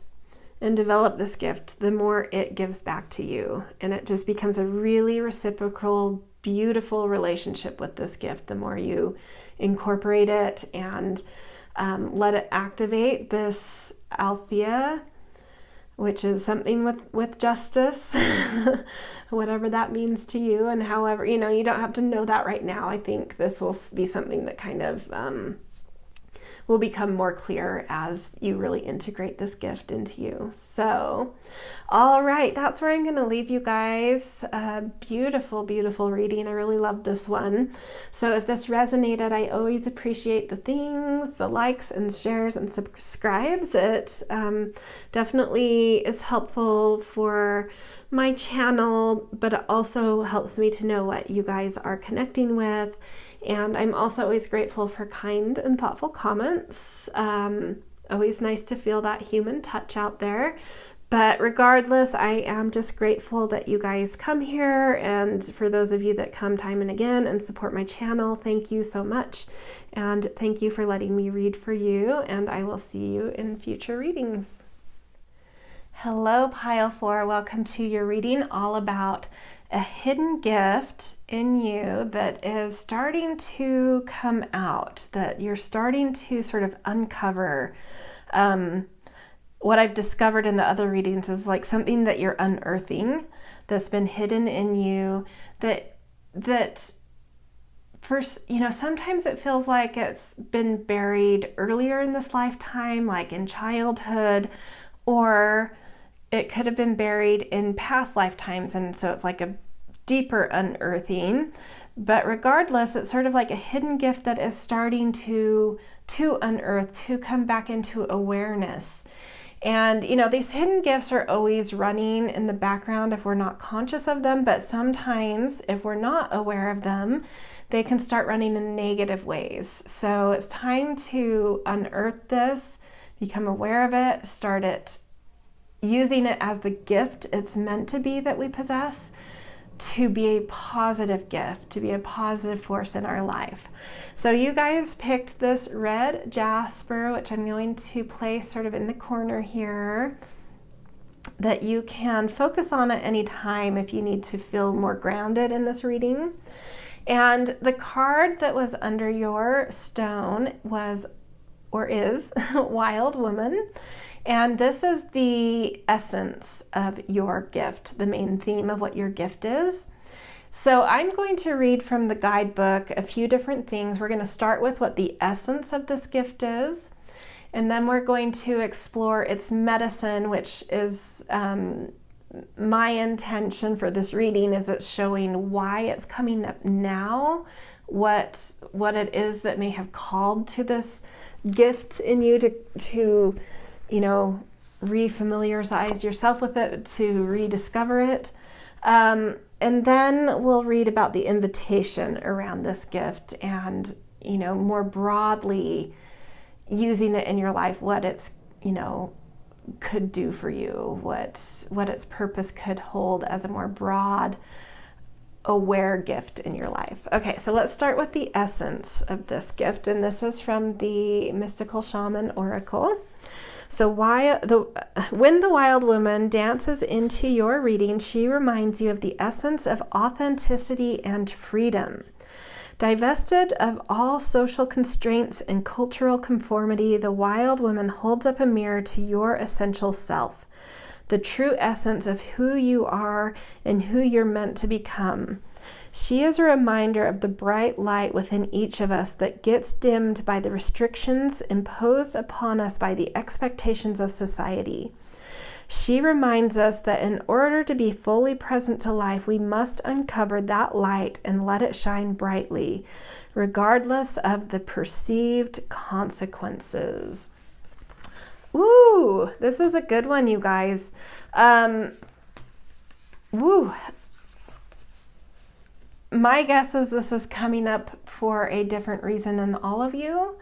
and develop this gift, the more it gives back to you. And it just becomes a really reciprocal, beautiful relationship with this gift, the more you incorporate it and let it activate this Althea, which is something with justice, whatever that means to you. And however, you don't have to know that right now. I think this will be something that kind of will become more clear as you really integrate this gift into you. So, all right, that's where I'm going to leave you guys. Beautiful, beautiful reading. I really love this one. So if this resonated, I always appreciate the things, the likes and shares and subscribes. It definitely is helpful for my channel, but it also helps me to know what you guys are connecting with. And I'm also always grateful for kind and thoughtful comments. Always nice to feel that human touch out there. But regardless, I am just grateful that you guys come here. And for those of you that come time and again and support my channel, thank you so much. And thank you for letting me read for you. And I will see you in future readings. Hello, Pile 4. Welcome to your reading all about a hidden gift in you that is starting to come out, that you're starting to sort of uncover. What I've discovered in the other readings is like something that you're unearthing that's been hidden in you, that first, sometimes it feels like it's been buried earlier in this lifetime, like in childhood, or it could have been buried in past lifetimes, and so it's like a deeper unearthing. But regardless, it's sort of like a hidden gift that is starting to unearth, to come back into awareness. And these hidden gifts are always running in the background if we're not conscious of them, but sometimes if we're not aware of them, they can start running in negative ways. So it's time to unearth this, become aware of it, start using it as the gift it's meant to be that we possess, to be a positive gift, to be a positive force in our life. So you guys picked this red Jasper, which I'm going to place sort of in the corner here, that you can focus on at any time if you need to feel more grounded in this reading. And the card that was under your stone was, or is, Wild Woman. And this is the essence of your gift, the main theme of what your gift is. So I'm going to read from the guidebook a few different things. We're going to start with what the essence of this gift is, and then we're going to explore its medicine, which is my intention for this reading, is it's showing why it's coming up now, what it is that may have called to this gift in you to refamiliarize yourself with it, to rediscover it. And then we'll read about the invitation around this gift and, more broadly using it in your life, what it's, could do for you, what its purpose could hold as a more broad, aware gift in your life. Okay, so let's start with the essence of this gift. And this is from the Mystical Shaman Oracle. So when the Wild Woman dances into your reading, she reminds you of the essence of authenticity and freedom. Divested of all social constraints and cultural conformity, the Wild Woman holds up a mirror to your essential self, the true essence of who you are and who you're meant to become. She is a reminder of the bright light within each of us that gets dimmed by the restrictions imposed upon us by the expectations of society. She reminds us that in order to be fully present to life, we must uncover that light and let it shine brightly, regardless of the perceived consequences. Ooh, this is a good one, you guys. My guess is this is coming up for a different reason in all of you,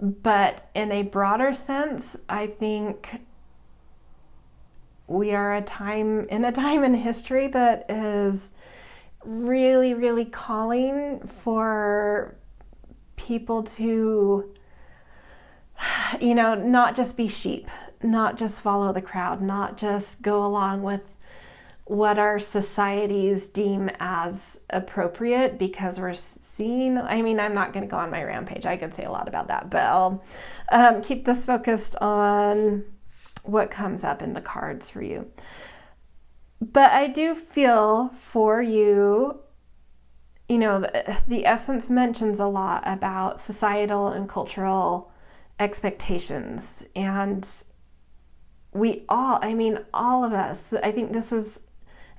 but in a broader sense, I think we are in a time in history that is really, really calling for people to not just be sheep, not just follow the crowd, not just go along with what our societies deem as appropriate because we're seeing, I'm not going to go on my rampage. I could say a lot about that, but I'll keep this focused on what comes up in the cards for you. But I do feel for you, the essence mentions a lot about societal and cultural expectations. And we all of us, I think this is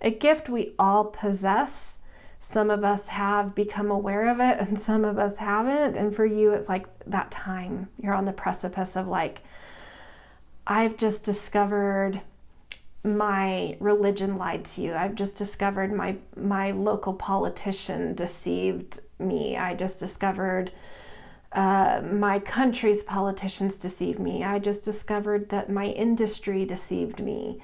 a gift we all possess. Some of us have become aware of it and some of us haven't. And for you, it's like that time you're on the precipice of like, I've just discovered my religion lied to you. I've just discovered my local politician deceived me. I just discovered my country's politicians deceived me. I just discovered that my industry deceived me.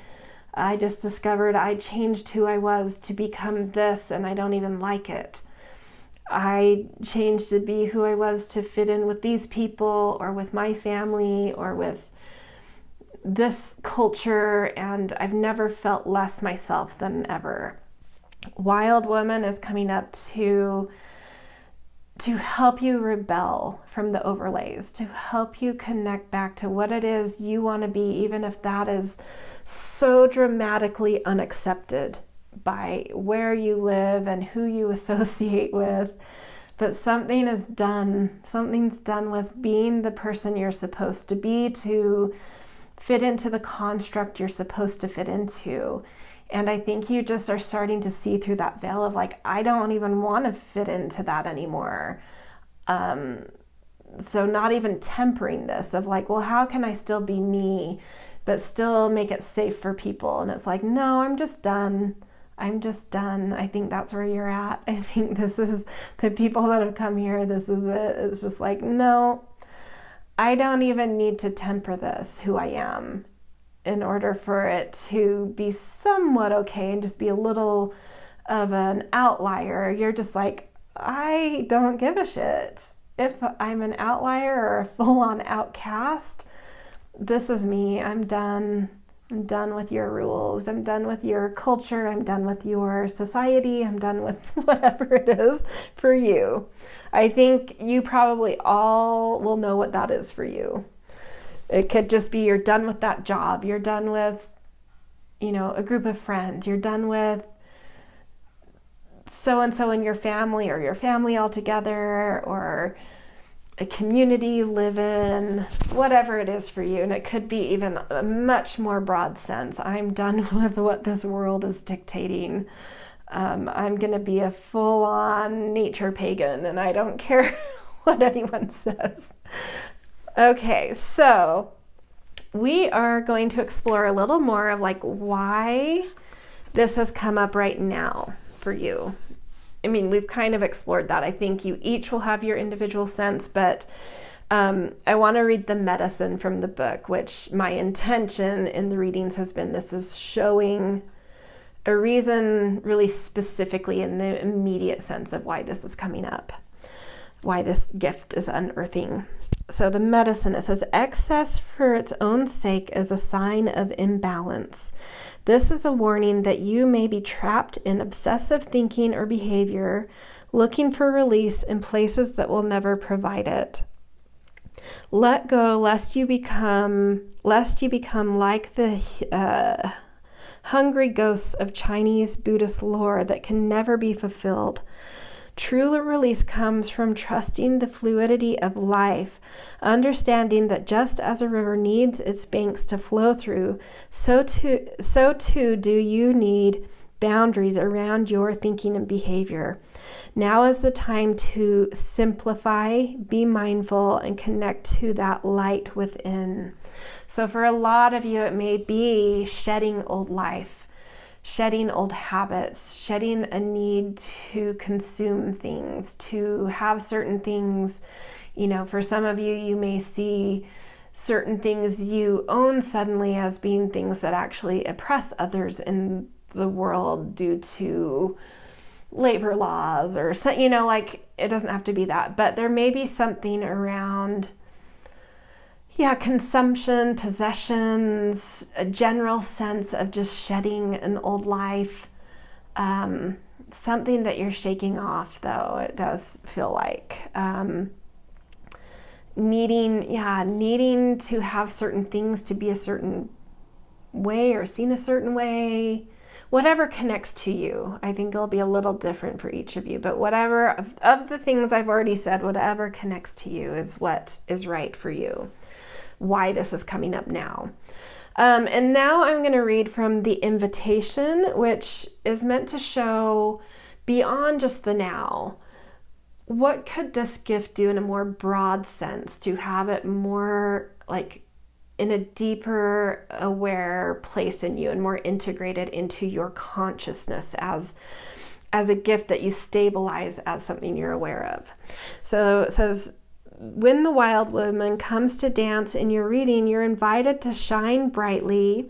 I just discovered I changed who I was to become this and I don't even like it. I changed to be who I was to fit in with these people or with my family or with this culture, and I've never felt less myself than ever. Wild Woman is coming up to help you rebel from the overlays, to help you connect back to what it is you want to be, even if that is so dramatically unaccepted by where you live and who you associate with. But something's done with being the person you're supposed to be to fit into the construct you're supposed to fit into. And I think you just are starting to see through that veil of like, I don't even want to fit into that anymore. So not even tempering this of like, well, how can I still be me, but still make it safe for people? And it's like, no, I'm just done. I think that's where you're at. I think this is the people that have come here. This is it. It's just like, no, I don't even need to temper this, who I am, in order for it to be somewhat okay and just be a little of an outlier. You're just like, I don't give a shit. If I'm an outlier or a full-on outcast, this is me. I'm done. I'm done with your rules. I'm done with your culture. I'm done with your society. I'm done with whatever it is for you. I think you probably all will know what that is for you. It could just be you're done with that job. You're done with, a group of friends. You're done with so-and-so in your family or your family altogether or a community you live in, whatever it is for you. And it could be even a much more broad sense. I'm done with what this world is dictating. I'm going to be a full-on nature pagan and I don't care what anyone says. Okay, so we are going to explore a little more of like why this has come up right now for you. We've kind of explored that. I think you each will have your individual sense, but I want to read the medicine from the book, which my intention in the readings has been this is showing a reason really specifically in the immediate sense of why this is coming up, why this gift is unearthing. So the medicine, it says, excess for its own sake is a sign of imbalance. This is a warning that you may be trapped in obsessive thinking or behavior, looking for release in places that will never provide it. Let go, lest you become like the hungry ghosts of Chinese Buddhist lore that can never be fulfilled. True release comes from trusting the fluidity of life, understanding that just as a river needs its banks to flow through, so too do you need boundaries around your thinking and behavior. Now is the time to simplify, be mindful, and connect to that light within. So for a lot of you, it may be shedding old life, shedding old habits, shedding a need to consume things, to have certain things. For some of you, you may see certain things you own suddenly as being things that actually oppress others in the world due to labor laws or, it doesn't have to be that, but there may be something around, consumption, possessions, a general sense of just shedding an old life. Something that you're shaking off, though, it does feel like. Needing to have certain things to be a certain way or seen a certain way. Whatever connects to you. I think it'll be a little different for each of you, but whatever of the things I've already said, whatever connects to you is what is right for you. Why this is coming up now. And now I'm going to read from the invitation, which is meant to show beyond just the now. What could this gift do in a more broad sense to have it more like in a deeper aware place in you and more integrated into your consciousness as a gift that you stabilize as something you're aware of. So it says, when the wild woman comes to dance in your reading, you're invited to shine brightly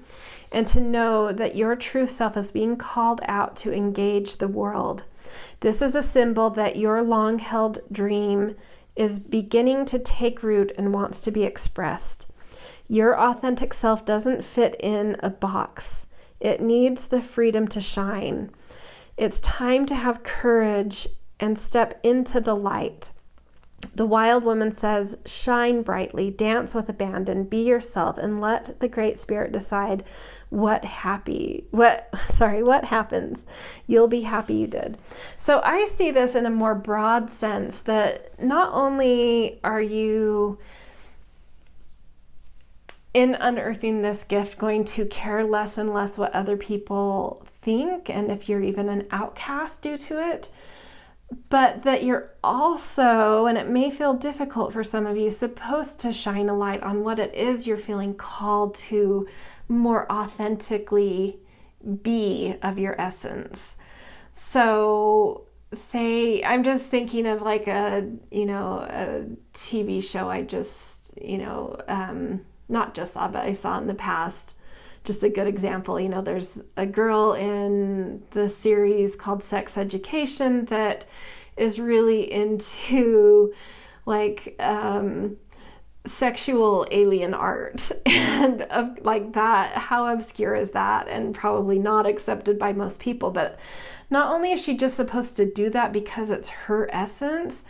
and to know that your true self is being called out to engage the world. This is a symbol that your long-held dream is beginning to take root and wants to be expressed. Your authentic self doesn't fit in a box. It needs the freedom to shine. It's time to have courage and step into the light. The wild woman says, shine brightly, dance with abandon, be yourself, and let the Great Spirit decide what happens. You'll be happy you did. So I see this in a more broad sense that not only are you in unearthing this gift going to care less and less what other people think, and if you're even an outcast due to it, but that you're also, and it may feel difficult for some of you, supposed to shine a light on what it is you're feeling called to more authentically be of your essence. So say, I'm just thinking of like a TV show I just, not just saw, but I saw in the past. Just a good example, there's a girl in the series called Sex Education that is really into like sexual alien art and like that. How obscure is that? And probably not accepted by most people. But not only is she just supposed to do that because it's her essence,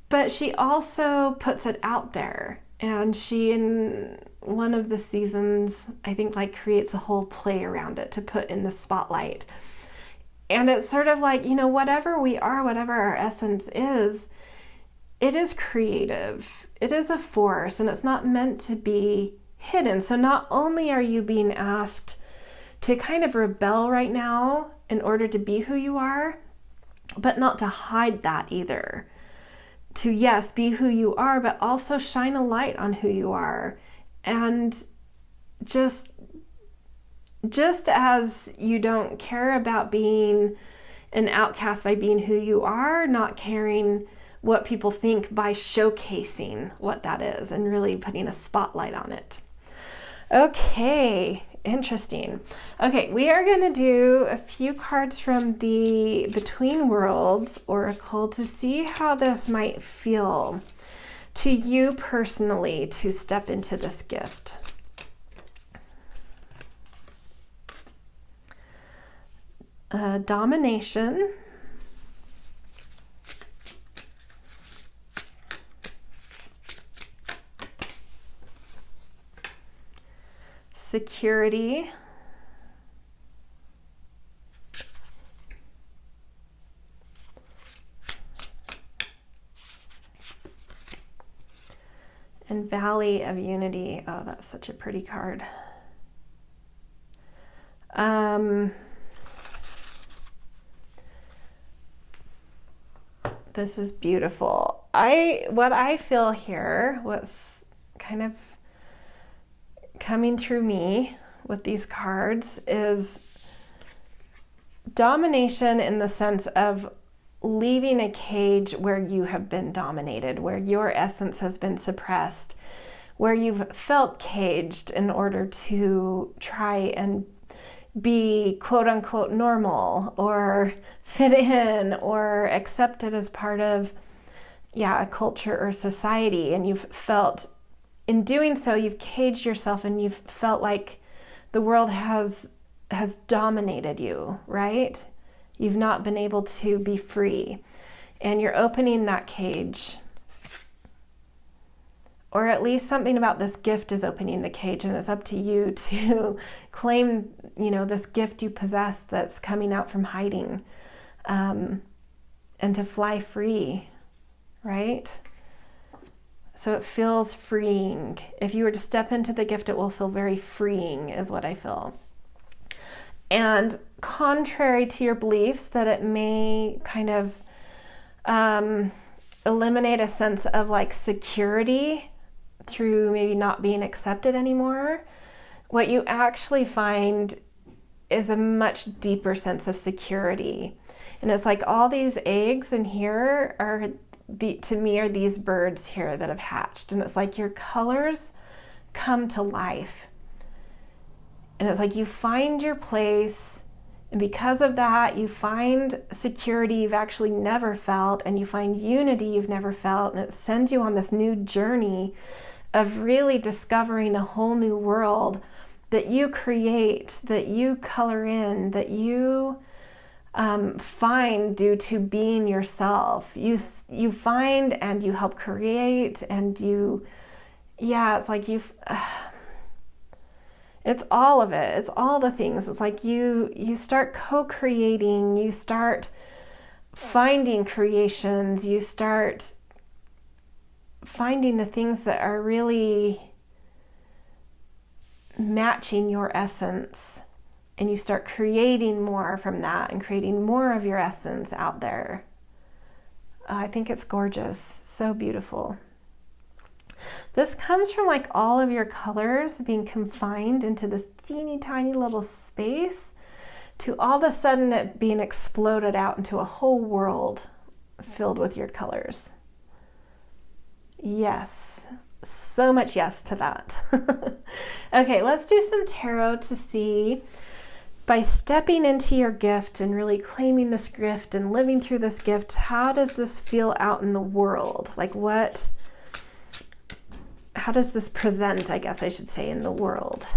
but she also puts it out there. And she, in one of the seasons, I think, like creates a whole play around it to put in the spotlight. And it's sort of like, whatever we are, whatever our essence is, it is creative. It is a force, and it's not meant to be hidden. So not only are you being asked to kind of rebel right now in order to be who you are, but not to hide that either. To, yes, be who you are, but also shine a light on who you are. And just as you don't care about being an outcast by being who you are, not caring what people think by showcasing what that is and really putting a spotlight on it. Okay, interesting. Okay, we are going to do a few cards from the Between Worlds Oracle to see how this might feel to you personally to step into this gift. Domination. Security. And Valley of Unity. Oh, that's such a pretty card. This is beautiful. What I feel here, what's kind of coming through me with these cards is domination in the sense of leaving a cage where you have been dominated, where your essence has been suppressed, where you've felt caged in order to try and be quote unquote normal or fit in or accepted as part of a culture or society, and you've felt in doing so, you've caged yourself and you've felt like the world has dominated you, right? You've not been able to be free, and you're opening that cage. Or at least something about this gift is opening the cage, and it's up to you to claim, you know, this gift you possess that's coming out from hiding, and to fly free, right? So it feels freeing. If you were to step into the gift, it will feel very freeing, is what I feel. And contrary to your beliefs that it may kind of eliminate a sense of like security through maybe not being accepted anymore, what you actually find is a much deeper sense of security. And it's like all these eggs in here are, to me, are these birds here that have hatched. And it's like your colors come to life. And it's like you find your place, and because of that, you find security you've actually never felt, and you find unity you've never felt, and it sends you on this new journey of really discovering a whole new world that you create, that you color in, that you find due to being yourself. You find and you help create, and it's like it's all of it. It's all the things. It's like you start co-creating, you start finding creations, you start finding the things that are really matching your essence, and you start creating more from that and creating more of your essence out there. I think it's gorgeous, so beautiful. This comes from like all of your colors being confined into this teeny tiny little space to all of a sudden it being exploded out into a whole world filled with your colors. Yes, so much yes to that. Okay, let's do some tarot to see, by stepping into your gift and really claiming this gift and living through this gift, how does this feel out in the world? Like how does this present, I guess I should say, in the world?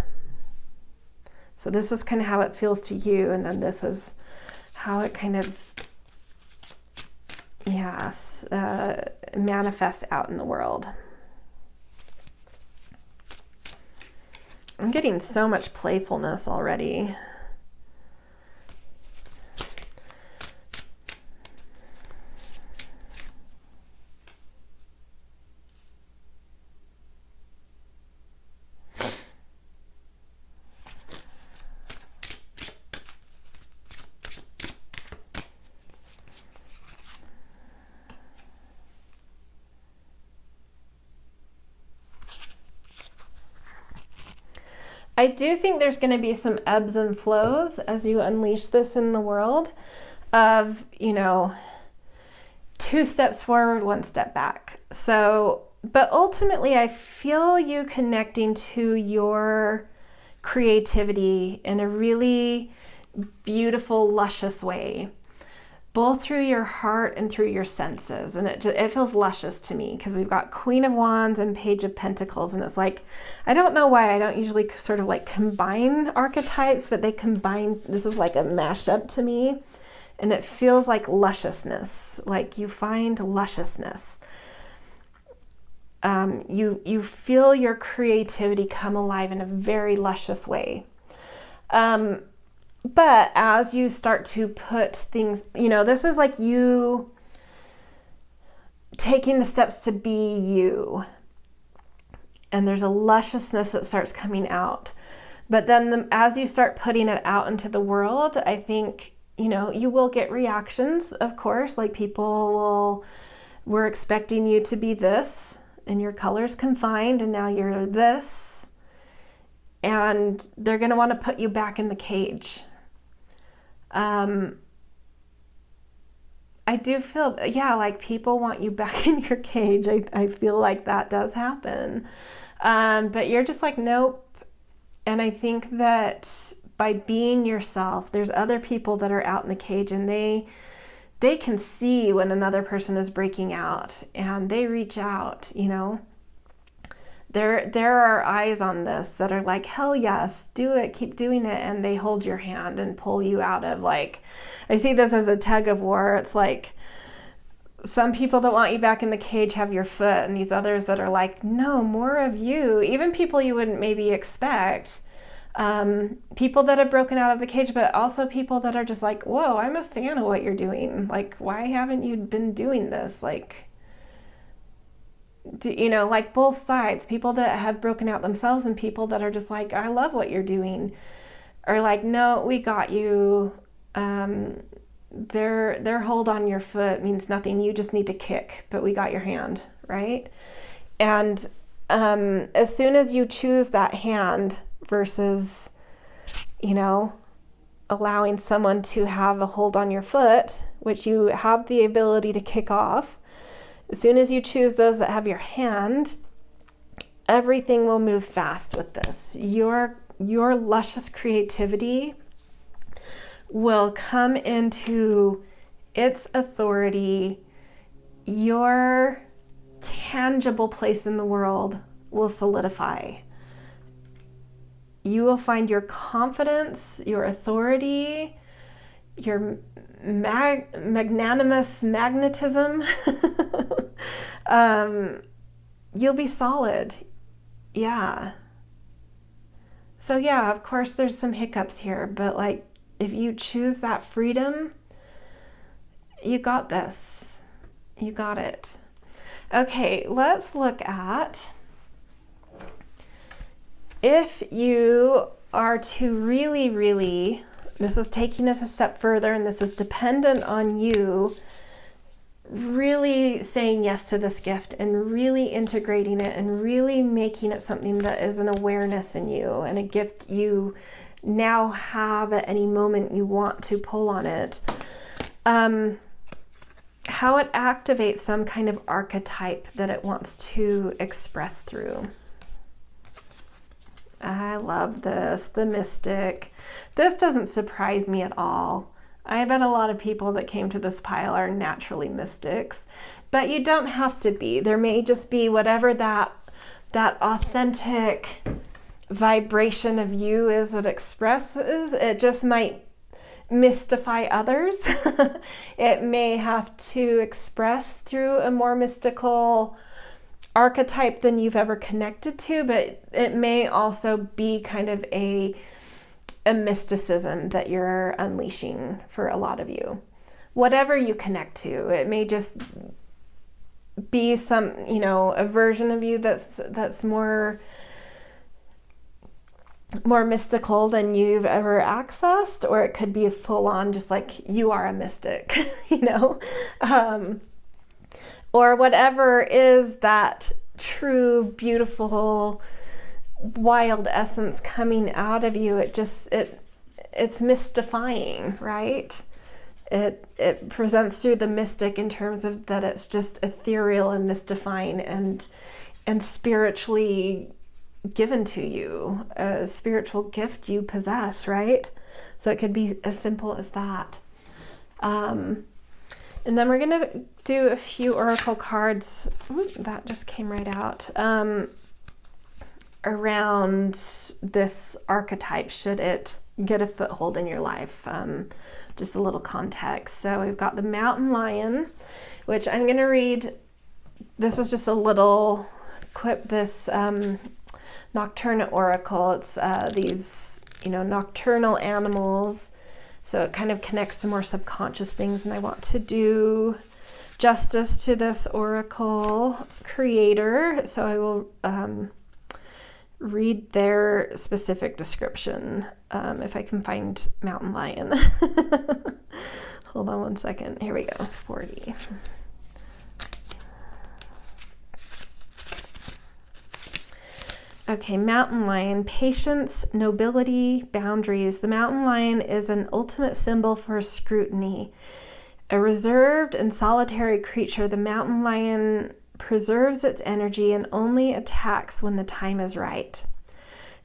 So this is kind of how it feels to you, and then this is how it kind of, manifests out in the world. I'm getting so much playfulness already. I do think there's going to be some ebbs and flows as you unleash this in the world of, 2 steps forward, 1 step back. So, but ultimately I feel you connecting to your creativity in a really beautiful, luscious way, both through your heart and through your senses. And it feels luscious to me because we've got Queen of Wands and Page of Pentacles. And it's like, I don't know why I don't usually sort of like combine archetypes, but they combine, this is like a mashup to me. And it feels like lusciousness, like you find lusciousness. You feel your creativity come alive in a very luscious way. But as you start to put things, this is like you taking the steps to be you. And there's a lusciousness that starts coming out. But then as you start putting it out into the world, I think, you will get reactions, of course, like we're expecting you to be this, and your color's confined, and now you're this. And they're going to want to put you back in the cage. I do feel, like people want you back in your cage. I feel like that does happen. But you're just like, nope. And I think that by being yourself, there's other people that are out in the cage, and they can see when another person is breaking out, and they reach out, There are eyes on this that are like, hell yes, do it, keep doing it. And they hold your hand and pull you out of, like, I see this as a tug of war. It's like some people that want you back in the cage have your foot, and these others that are like, no, more of you. Even people you wouldn't maybe expect. People that have broken out of the cage, but also people that are just like, whoa, I'm a fan of what you're doing. Like, why haven't you been doing this? Like, you know, like both sides, people that have broken out themselves and people that are just like, I love what you're doing, are like, no, we got you. Their hold on your foot means nothing. You just need to kick, but we got your hand, right? And as soon as you choose that hand versus, you know, allowing someone to have a hold on your foot, which you have the ability to kick off, as soon as you choose those that have your hand, everything will move fast with this. Your luscious creativity will come into its authority. Your tangible place in the world will solidify. You will find your confidence, your authority, your magnanimous magnetism. You'll be solid. Yeah. So yeah, of course there's some hiccups here, but like, if you choose that freedom, you got this. You got it. Okay, let's look at if you are to really, really, this is taking it a step further, and this is dependent on you really saying yes to this gift and really integrating it and really making it something that is an awareness in you and a gift you now have at any moment you want to pull on it. How it activates some kind of archetype that it wants to express through. I love this, the mystic. This doesn't surprise me at all. I bet a lot of people that came to this pile are naturally mystics, but you don't have to be. There may just be whatever that authentic vibration of you is that expresses. It just might mystify others. It may have to express through a more mystical archetype than you've ever connected to, but it may also be kind of a mysticism that you're unleashing for a lot of you. Whatever you connect to, it may just be some, you know, a version of you that's more mystical than you've ever accessed, or it could be a full-on just like you are a mystic, you know, or whatever is that true, beautiful, wild essence coming out of you. It's mystifying, right? It presents through the mystic in terms of that it's just ethereal and mystifying and spiritually given to you, a spiritual gift you possess, right? So it could be as simple as that. And then we're gonna do a few oracle cards. Ooh, that just came right out. Around this archetype, should it get a foothold in your life. Just a little context. So we've got the mountain lion, which I'm going to read. This is just a little quip, this Nocturna Oracle. It's these, you know, nocturnal animals. So it kind of connects to more subconscious things, and I want to do justice to this oracle creator. So I will read their specific description, if I can find mountain lion. Hold on one second. Here we go. 40. Okay, mountain lion, patience, nobility, boundaries. The mountain lion is an ultimate symbol for scrutiny. A reserved and solitary creature, the mountain lion preserves its energy and only attacks when the time is right.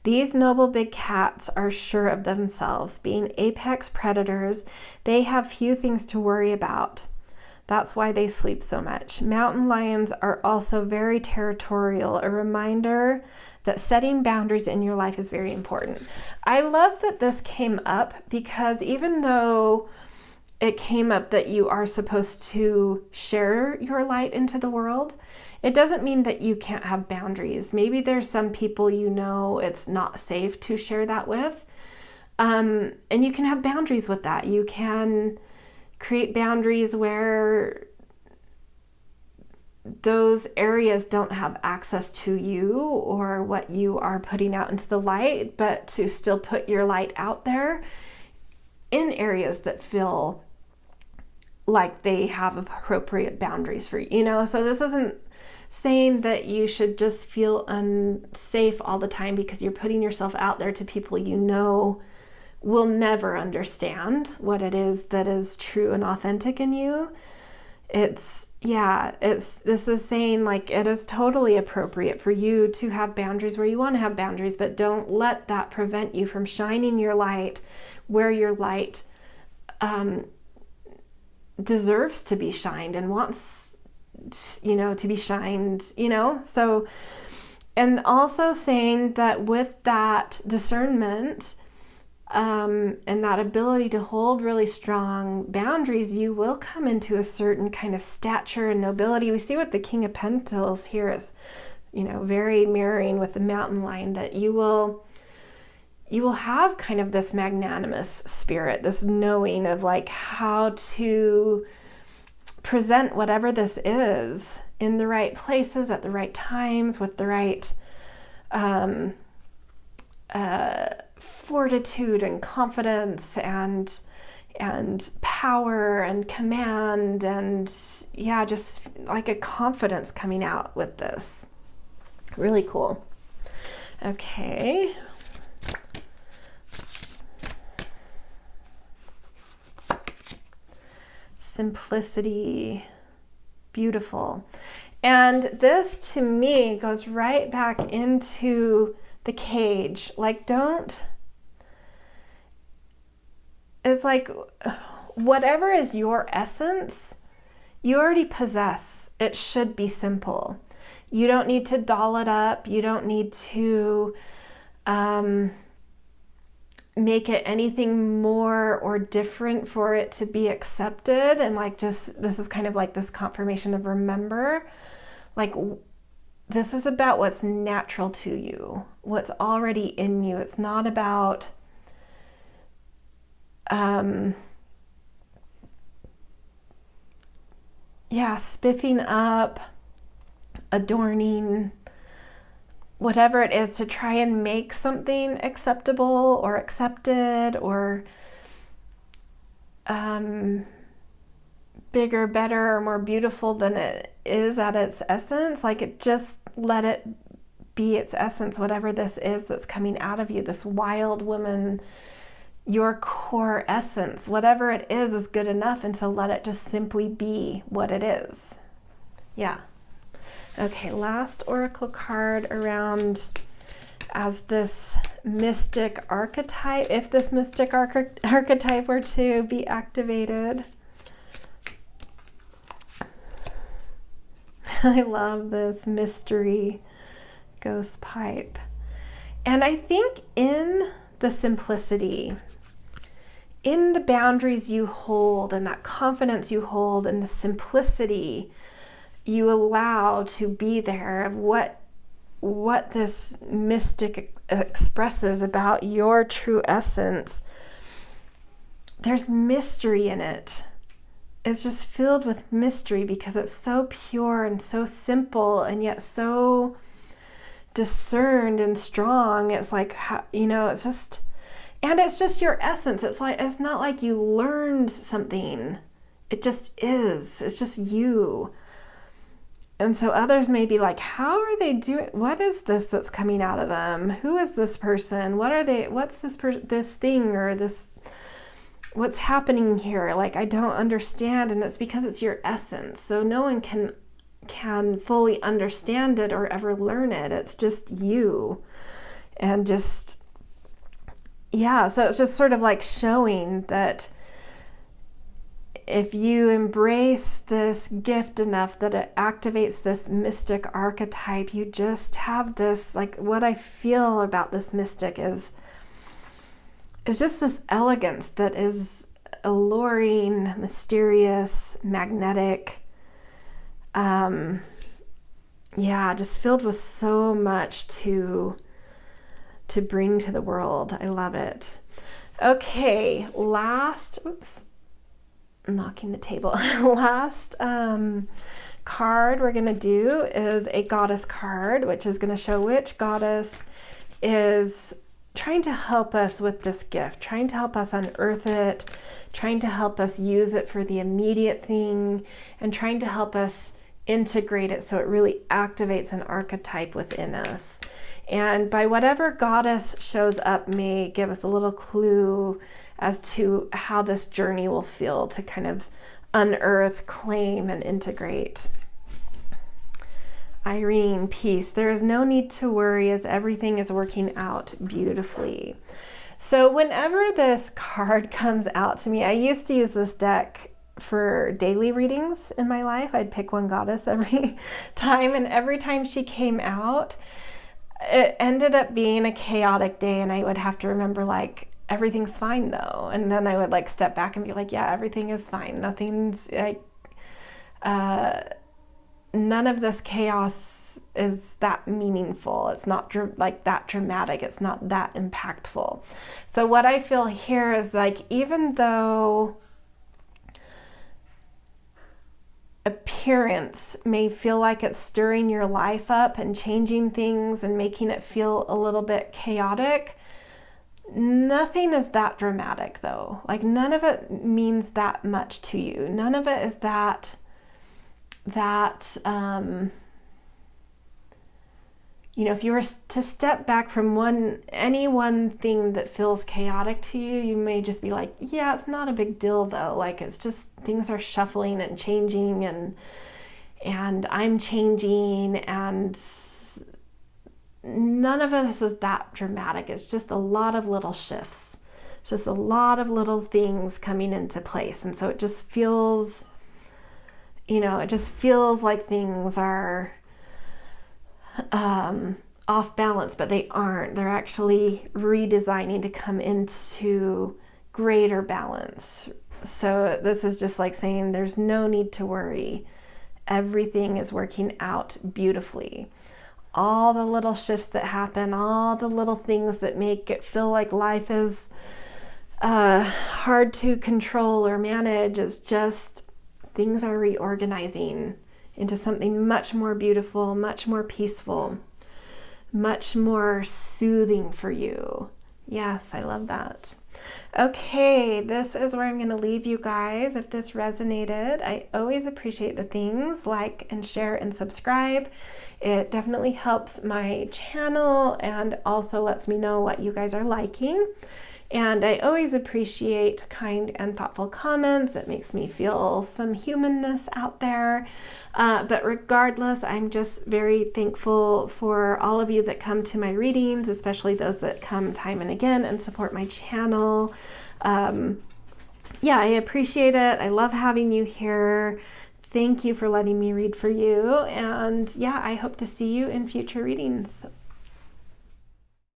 These noble big cats are sure of themselves. Being apex predators, they have few things to worry about. That's why they sleep so much. Mountain lions are also very territorial, a reminder that setting boundaries in your life is very important. I love that this came up, because even though it came up that you are supposed to share your light into the world, it doesn't mean that you can't have boundaries. Maybe there's some people you know it's not safe to share that with. And you can have boundaries with that. You can create boundaries where those areas don't have access to you or what you are putting out into the light, but to still put your light out there in areas that feel like they have appropriate boundaries for you, you know? So this isn't saying that you should just feel unsafe all the time because you're putting yourself out there to people you know will never understand what it is that is true and authentic in you. This is saying like it is totally appropriate for you to have boundaries where you want to have boundaries, but don't let that prevent you from shining your light where your light deserves to be shined and wants, you know, to be shined, you know? So, and also saying that with that discernment, and that ability to hold really strong boundaries, you will come into a certain kind of stature and nobility. We see with the King of Pentacles here is, you know, very mirroring with the mountain lion, that you will have kind of this magnanimous spirit, this knowing of like how to present whatever this is in the right places at the right times with the right fortitude and confidence and power and command, and yeah, just like a confidence coming out with this. Really cool. Okay. Simplicity, beautiful. And this to me goes right back into the cage. Like, it's like whatever is your essence, you already possess. It should be simple. You don't need to doll it up. You don't need to make it anything more or different for it to be accepted. And like, just, this is kind of like this confirmation of remember, like this is about what's natural to you, what's already in you. It's not about spiffing up, adorning, whatever it is to try and make something acceptable or accepted or bigger, better, or more beautiful than it is at its essence. Like, it just let it be its essence, whatever this is that's coming out of you, this wild woman, your core essence, whatever it is good enough. And so let it just simply be what it is. Yeah. Okay, last oracle card around as this mystic archetype, if this mystic archetype were to be activated. I love this mystery ghost pipe. And I think in the simplicity, in the boundaries you hold and that confidence you hold and the simplicity you allow to be there of what this mystic expresses about your true essence, there's mystery in it. It's just filled with mystery because it's so pure and so simple and yet so discerned and strong. It's like, you know, it's just, and it's just your essence. It's like, it's not like you learned something. It just is. It's just you. And so others may be like, how are they doing? What is this that's coming out of them? Who is this person? What are they? What's this this thing or this? What's happening here? Like, I don't understand. And it's because it's your essence. So no one can fully understand it or ever learn it. It's just you. And just, yeah. So it's just sort of like showing that if you embrace this gift enough that it activates this mystic archetype, you just have this, like, what I feel about this mystic is just this elegance that is alluring, mysterious, magnetic, yeah, just filled with so much to bring to the world. I love it. Okay, last, oops, knocking the table. Last card we're gonna do is a goddess card, which is gonna show which goddess is trying to help us with this gift, trying to help us unearth it, trying to help us use it for the immediate thing, and trying to help us integrate it so it really activates an archetype within us. And by whatever goddess shows up may give us a little clue as to how this journey will feel to kind of unearth, claim, and integrate. Irene, peace. There is no need to worry as everything is working out beautifully. So whenever this card comes out to me, I used to use this deck for daily readings in my life. I'd pick one goddess every time, and every time she came out, it ended up being a chaotic day, and I would have to remember, like, everything's fine though. And then I would, like, step back and be like, yeah, everything is fine. Nothing's like, none of this chaos is that meaningful. It's not like that dramatic. It's not that impactful. So what I feel here is, like, even though appearance may feel like it's stirring your life up and changing things and making it feel a little bit chaotic, nothing is that dramatic though. Like, none of it means that much to you. None of it is that you know, if you were to step back from any one thing that feels chaotic to you, you may just be like, yeah, it's not a big deal though. Like, it's just things are shuffling and changing, and I'm changing, and none of this is that dramatic. It's just a lot of little shifts, just a lot of little things coming into place. And so it just feels, you know, it just feels like things are off balance, but they aren't. They're actually redesigning to come into greater balance. So this is just like saying there's no need to worry. Everything is working out beautifully. All the little shifts that happen, all the little things that make it feel like life is hard to control or manage, is just things are reorganizing into something much more beautiful, much more peaceful, much more soothing for you. Yes, I love that. Okay, this is where I'm going to leave you guys. If this resonated, I always appreciate the things like and share and subscribe. It definitely helps my channel and also lets me know what you guys are liking. And I always appreciate kind and thoughtful comments. It makes me feel some humanness out there. But regardless, I'm just very thankful for all of you that come to my readings, especially those that come time and again and support my channel. Yeah, I appreciate it. I love having you here. Thank you for letting me read for you. And yeah, I hope to see you in future readings.